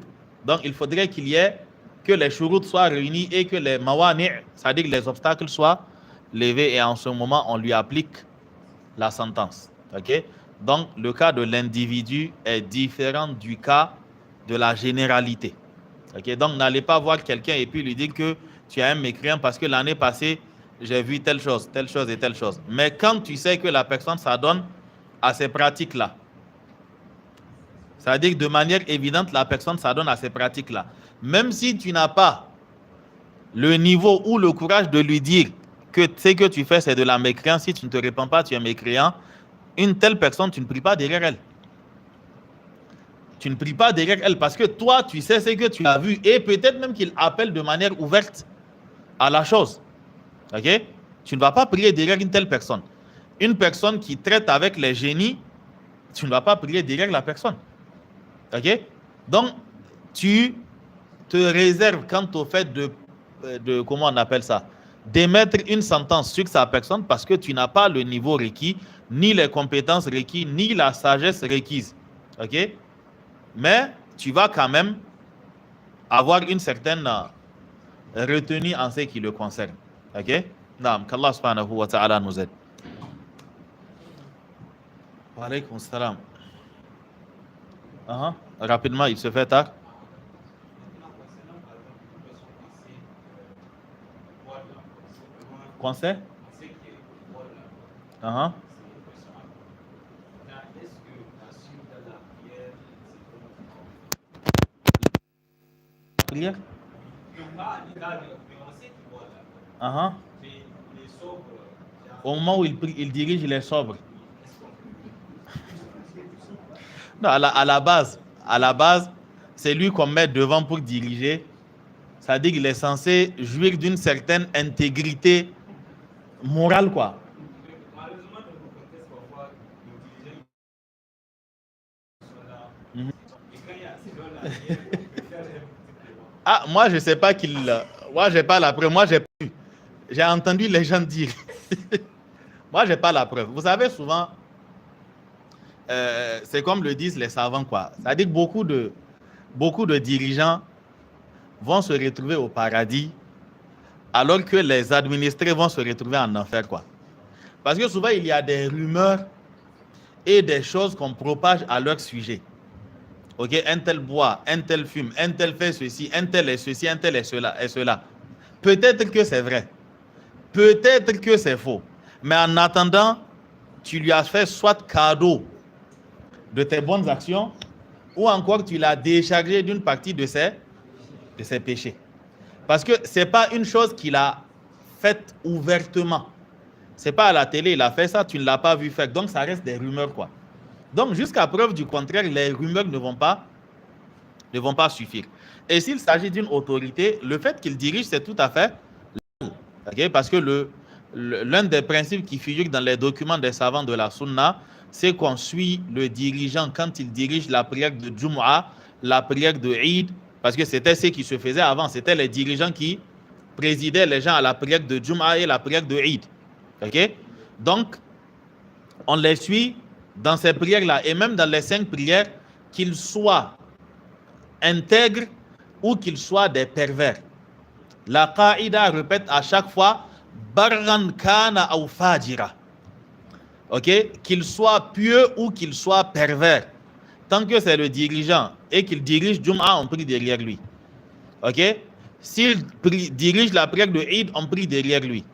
donc il faudrait qu'il y ait que les shurut soient réunis et que les mawani', c'est-à-dire les obstacles, soient levés. Et en ce moment, on lui applique la sentence. Ok? Donc, le cas de l'individu est différent du cas de la généralité. Okay? Donc, n'allez pas voir quelqu'un et puis lui dire que tu es un mécréant parce que l'année passée, j'ai vu telle chose et telle chose. Mais quand tu sais que la personne s'adonne à ces pratiques-là, c'est-à-dire que de manière évidente, la personne s'adonne à ces pratiques-là. Même si tu n'as pas le niveau ou le courage de lui dire que ce que tu fais, c'est de la mécréance, si tu ne te répands pas, tu es mécréant, une telle personne, tu ne pries pas derrière elle. Tu ne pries pas derrière elle parce que toi, tu sais ce que tu as vu et peut-être même qu'il appelle de manière ouverte à la chose. Ok? Tu ne vas pas prier derrière une telle personne. Une personne qui traite avec les génies, tu ne vas pas prier derrière la personne. Ok? Donc, tu te réserves quant au fait de comment on appelle ça, d'émettre une sentence sur sa personne parce que tu n'as pas le niveau requis, ni les compétences requises, ni la sagesse requise. Ok? Mais tu vas quand même avoir une certaine retenue en ce qui le concerne. Ok? Naam, qu'Allah subhanahu wa ta'ala nous aide. Wa alaykum salam. Rapidement, il se fait tard. Conseil? Prière? Au moment où il prie, il dirige les sobres. Non, à la base, c'est lui qu'on met devant pour diriger. C'est-à-dire qu'il est censé jouir d'une certaine intégrité morale, quoi. Ah, moi, je ne sais pas qu'il... Moi, je n'ai pas la preuve. Moi, j'ai entendu les gens dire. Moi, je n'ai pas la preuve. Vous savez, souvent, c'est comme le disent les savants, quoi. C'est-à-dire que beaucoup de dirigeants vont se retrouver au paradis alors que les administrés vont se retrouver en enfer, quoi. Parce que souvent, il y a des rumeurs et des choses qu'on propage à leur sujet. Ok, un tel boit, un tel fume, un tel fait ceci, un tel est ceci, un tel est cela. Peut-être que c'est vrai. Peut-être que c'est faux. Mais en attendant, tu lui as fait soit cadeau de tes bonnes actions ou encore tu l'as déchargé d'une partie de ses péchés. Parce que ce n'est pas une chose qu'il a faite ouvertement. Ce n'est pas à la télé, il a fait ça, tu ne l'as pas vu faire. Donc, ça reste des rumeurs, quoi. Donc, jusqu'à preuve du contraire, les rumeurs ne vont pas suffire. Et s'il s'agit d'une autorité, le fait qu'il dirige, c'est tout à fait okay? Parce que l'un des principes qui figure dans les documents des savants de la Sunna, c'est qu'on suit le dirigeant quand il dirige la prière de Jumu'ah, la prière de Eid, parce que c'était ce qui se faisait avant, c'était les dirigeants qui présidaient les gens à la prière de Jum'a et la prière de Eid. Ok? Donc, on les suit dans ces prières-là et même dans les 5 prières, qu'ils soient intègres ou qu'ils soient des pervers. La qaïda répète à chaque fois Barran kana ou fajira. Ok? Qu'il soit pieux ou qu'il soit pervers. Tant que c'est le dirigeant et qu'il dirige Jum'a, on prie derrière lui. Ok? S'il dirige la prière de Eid, on prie derrière lui.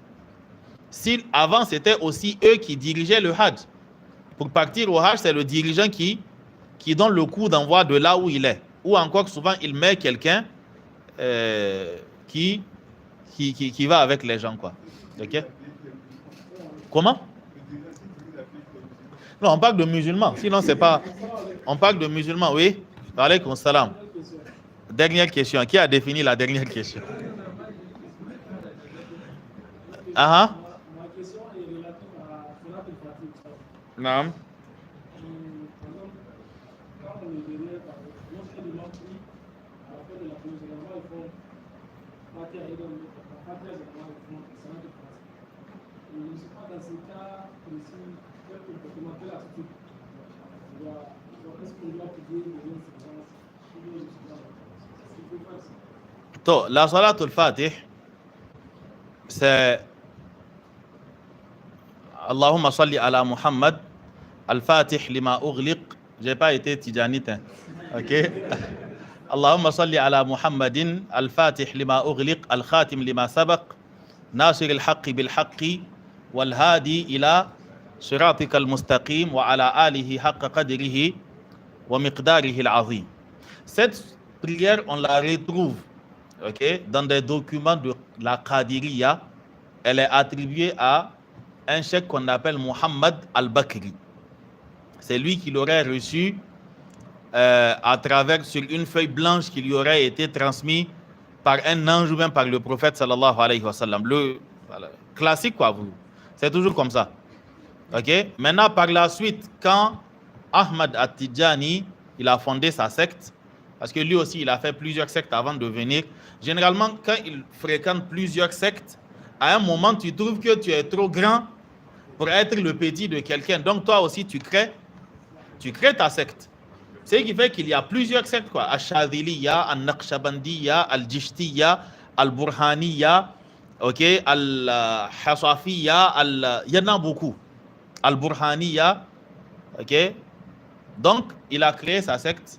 Avant, c'était aussi eux qui dirigeaient le Hajj. Pour partir au Hajj, c'est le dirigeant qui donne le coup d'envoi de là où il est. Ou encore, souvent, il met quelqu'un qui va avec les gens, quoi. Ok? Comment? Non, on parle de musulmans. Sinon, c'est pas... On parle de musulmans, oui. Alaykoum salam. Dernière question. Qui a défini la dernière question? Ah. Ma question est relative à Salat al-Fatih. Non. Quand on est derrière, lorsque l'imam prie, à la fin de la prière, généralement, ils font Fatiha et la Fatiha, généralement, ils font Salat al-Fatih. Je ne sais pas dans ce cas précis, quel comportement, quelle attitude. Est-ce qu'on doit prier de l'incidence ou bien je sais pas. Est-ce qu'il faut faire ça? La Salat al-Fatih, c'est Allahumma salli ala Muhammad, al-Fatih lima ughliq. J'ai pas été tijanite. Ok? Allahumma salli ala Muhammadin, al-Fatih lima ughliq, al-Khatim lima sabaq, nasir al-haqqi bil-haqqi, wal-hadi ila siratika al-mustaqim, wa ala alihi haqqa qadrihi, wa miqdarihi al-azim. Cette prière, on la retrouve, okay, dans des documents de la Qadiriya. Elle est attribuée à un cheikh qu'on appelle Muhammad al-Bakri. C'est lui qui l'aurait reçu à travers sur une feuille blanche qui lui aurait été transmise par un ange ou bien par le prophète sallallahu alayhi wa sallam. Le classique, quoi, vous. C'est toujours comme ça. Ok? Maintenant, par la suite, quand Ahmad At-Tidjani, il a fondé sa secte, parce que lui aussi, il a fait plusieurs sectes avant de venir. Généralement, quand il fréquente plusieurs sectes, à un moment, tu trouves que tu es trop grand pour être le petit de quelqu'un. Donc, toi aussi, tu crées ta secte. Ce qui fait qu'il y a plusieurs sectes, quoi. Al-Shadhiliya, Al-Naqshbandiya, Al-Jishtiya, Al-Burhaniya, ok, Al-Hasafiya, il y en a beaucoup. Al-Burhaniya, ok. Donc, il a créé sa secte.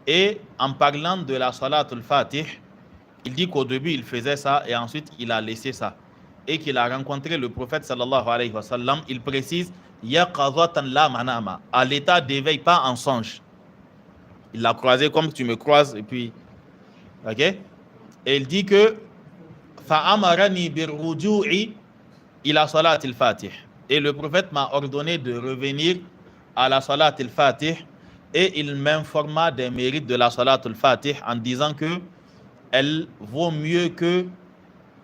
Et en parlant de la Salat al-Fatih, il dit qu'au début, il faisait ça et ensuite, il a laissé ça. Et qu'il a rencontré le prophète sallallahu alayhi wa sallam. Il précise, yaqazatan la manama, à l'état d'éveil, pas en songe. Il l'a croisé comme tu me croises, et puis, ok? Et il dit que, fa'amarani birruju'i ila salat al-Fatih. Et le prophète m'a ordonné de revenir à la salat al-Fatih. Et il m'informa des mérites de la salat al-Fatih en disant que elle vaut mieux que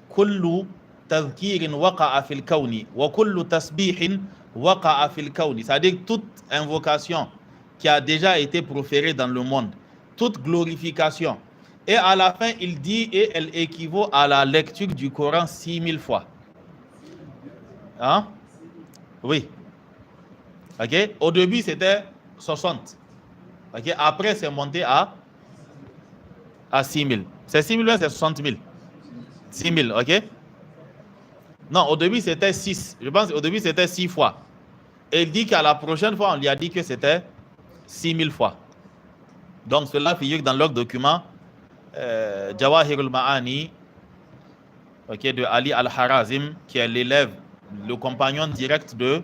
kullu tadhkirin waqa'a fil kawni wa kullu tasbihin waqa'a fil kawni. C'est-à-dire toute invocation qui a déjà été proférée dans le monde, toute glorification. Et à la fin, il dit, et elle équivaut à la lecture du Coran 6000 fois. Hein? Oui. Ok? Au début, c'était 60. Okay. Après, c'est monté à 6 000. C'est 6 000 ou c'est 60 000? 6 000, ok? Non, au début, c'était 6. Je pense qu'au début, c'était 6 fois. Et il dit qu'à la prochaine fois, on lui a dit que c'était 6 000 fois. Donc, cela figure dans leur document Jawahirul Ma'ani, okay, de Ali Al-Harazim, qui est l'élève, le compagnon direct de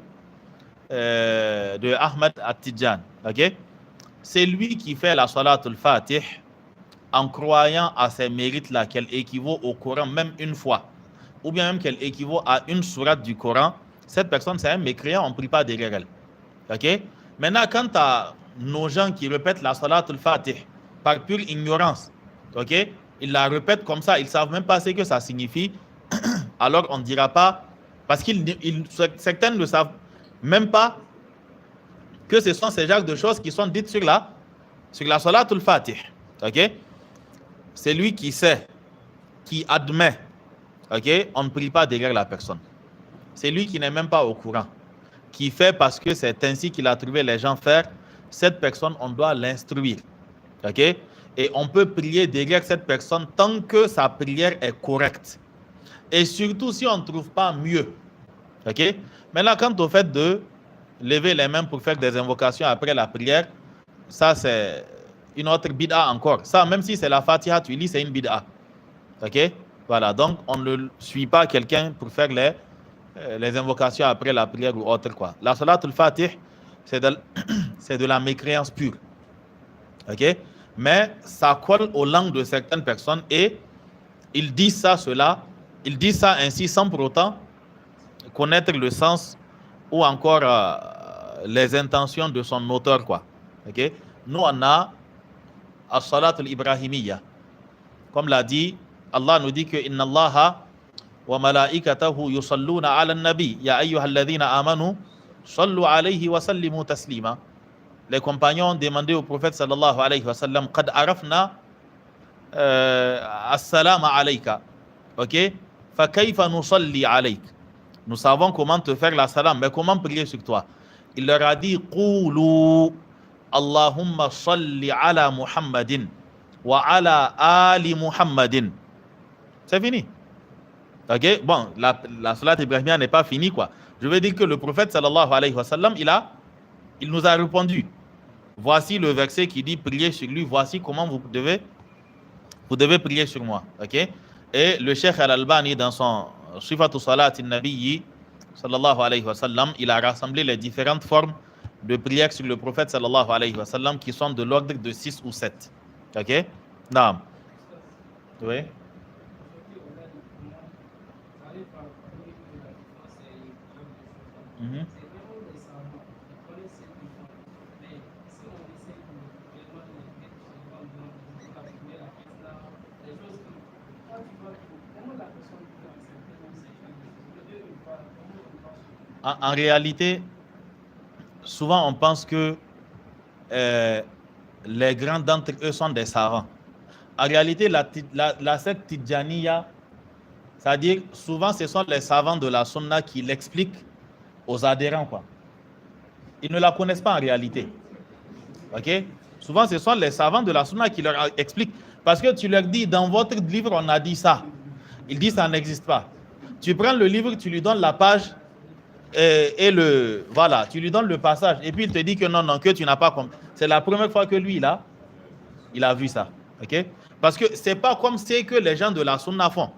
Ahmad At-Tidjan. Ok? C'est lui qui fait la Salat al-Fatih en croyant à ces mérites-là, qu'elle équivaut au Coran même une fois, ou bien même qu'elle équivaut à une sourate du Coran. Cette personne, c'est un mécréant, on ne prie pas derrière elle. Ok? Maintenant, quant à nos gens qui répètent la Salat al-Fatih par pure ignorance, ok? Ils la répètent comme ça, ils ne savent même pas ce que ça signifie, alors on ne dira pas, parce que certains ne savent même pas que ce sont ces genres de choses qui sont dites sur la Salat al-Fatih. Ok? C'est lui qui sait, qui admet ok, on ne prie pas derrière la personne. C'est lui qui n'est même pas au courant, qui fait parce que c'est ainsi qu'il a trouvé les gens faire. Cette personne, on doit l'instruire. Ok? Et on peut prier derrière cette personne tant que sa prière est correcte. Et surtout si on ne trouve pas mieux. Ok? Maintenant, quant au fait de lever les mains pour faire des invocations après la prière, ça c'est une autre bid'a encore. Ça, même si c'est la Fatiha, tu lis, c'est une bid'a. Ok? Voilà, donc on ne suit pas quelqu'un pour faire les invocations après la prière ou autre quoi. La Salatul Fatih, c'est de la mécréance pure. Ok? Mais ça colle aux langues de certaines personnes et ils disent ça ainsi sans pour autant connaître le sens ou encore les intentions de son auteur quoi. Ok? Nous on a as-salatul ibrahimiyya. Comme l'a dit, Allah nous dit que inna Allaha wa malaikatahu yusalluna ala an-nabi ya ayyuhalladhina amanu sallu alayhi wa sallimu taslima. Les compagnons ont demandé au prophète sallallahu alayhi wa sallam qad arafna as-salama alayka. OK? Fa kayfa nusalli alayk? Nous savons comment te faire la salam, mais comment prier sur toi? Il leur a dit qulu Allahumma salli ala Muhammadin wa ala ali Muhammadin. C'est fini. Ok, bon, la salat ibrahimia n'est pas finie quoi. Je veux dire que le prophète sallallahu alayhi wa sallam, il nous a répondu. Voici le verset qui dit priez sur lui, voici comment vous devez prier sur moi. Ok, et le Cheikh Al-Albani dans son Sifatu Salat al-Nabiyyi sallallahu alayhi wa sallam, il a rassemblé les différentes formes de prière sur le prophète sallallahu alayhi wa sallam qui sont de l'ordre de 6 ou 7. Ok, naam. Oui. Mm-hmm. En réalité, souvent on pense que les grands d'entre eux sont des savants. En réalité, la secte Tidjaniya, c'est-à-dire souvent ce sont les savants de la sunna qui l'expliquent aux adhérents quoi. Ils ne la connaissent pas en réalité. Ok? Souvent ce sont les savants de la sunna qui leur expliquent parce que tu leur dis dans votre livre on a dit ça. Ils disent ça n'existe pas. Tu prends le livre, tu lui donnes la page voilà, tu lui donnes le passage et puis il te dit que non, que tu n'as pas compris. C'est la première fois que lui il a vu ça. Ok? Parce que c'est pas comme c'est que les gens de la sunna font.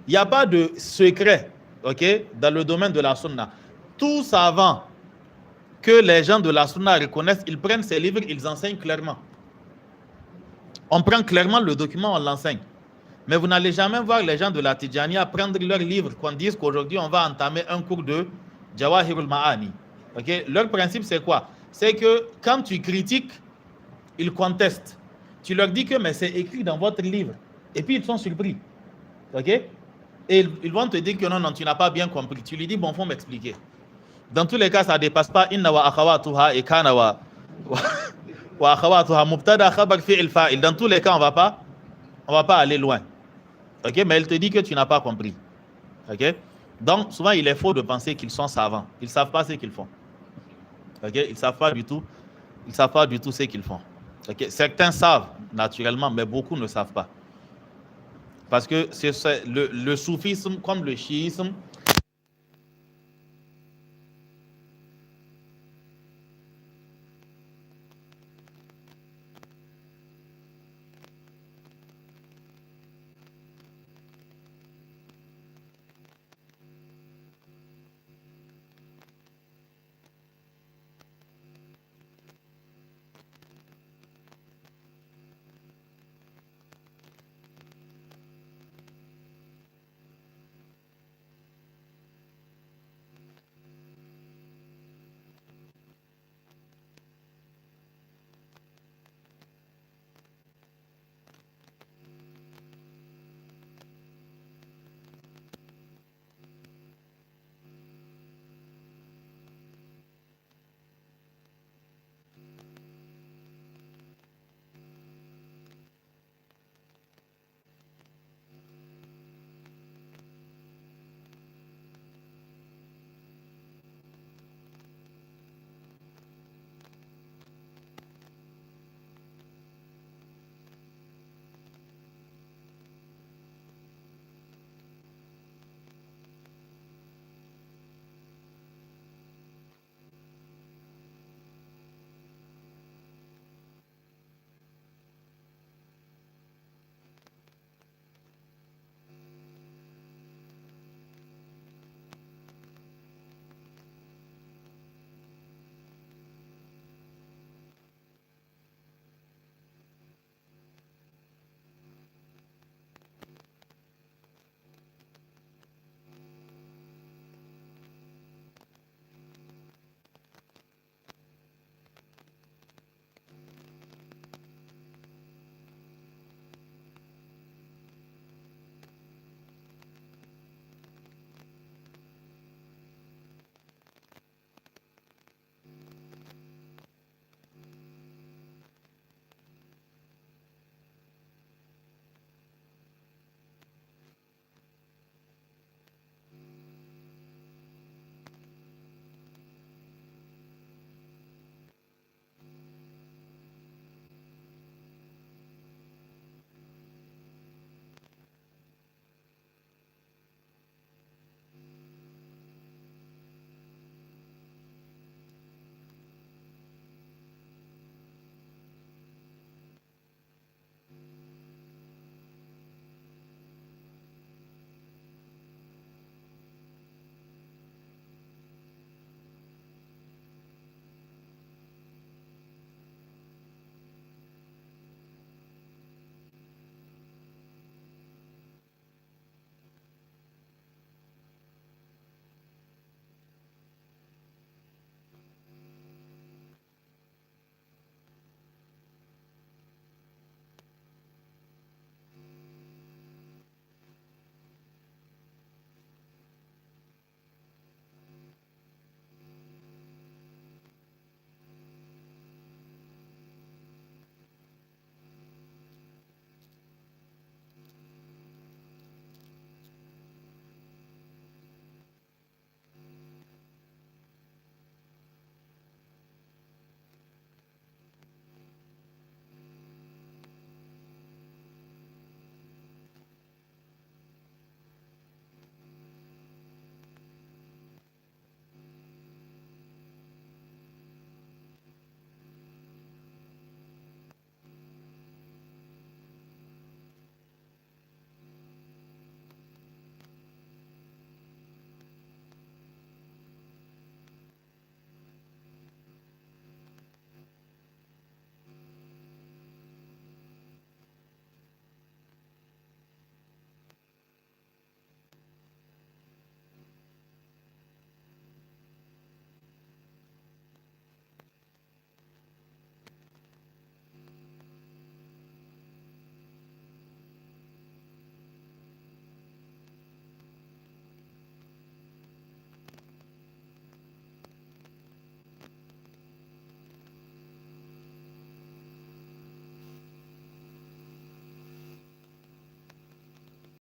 Il n'y a pas de secret, ok, dans le domaine de la sunna. Tout savant que les gens de la sunna reconnaissent, ils prennent ces livres, ils enseignent clairement. On prend clairement le document, on l'enseigne. Mais vous n'allez jamais voir les gens de la Tidjaniya prendre leurs livres, qu'on dise qu'aujourd'hui on va entamer un cours de Jawahirul Ma'ani. Okay? Leur principe c'est quoi? C'est que quand tu critiques, ils contestent. Tu leur dis que mais c'est écrit dans votre livre. Et puis ils sont surpris. Ok? Et ils vont te dire que non, tu n'as pas bien compris. Tu lui dis, bon, faut m'expliquer. Dans tous les cas, ça ne dépasse pas inna wa akhawatuha et kana wa akhawatuha mubtada khabar fi'il fa'il. Dans tous les cas, on va pas aller loin. Ok? Mais il te dit que tu n'as pas compris. Ok? Donc, souvent, il est faux de penser qu'ils sont savants. Ils ne savent pas ce qu'ils font. Ok? Ils ne savent pas du tout ce qu'ils font. Okay? Certains savent naturellement, mais beaucoup ne savent pas. Parce que le soufisme, comme le chiisme,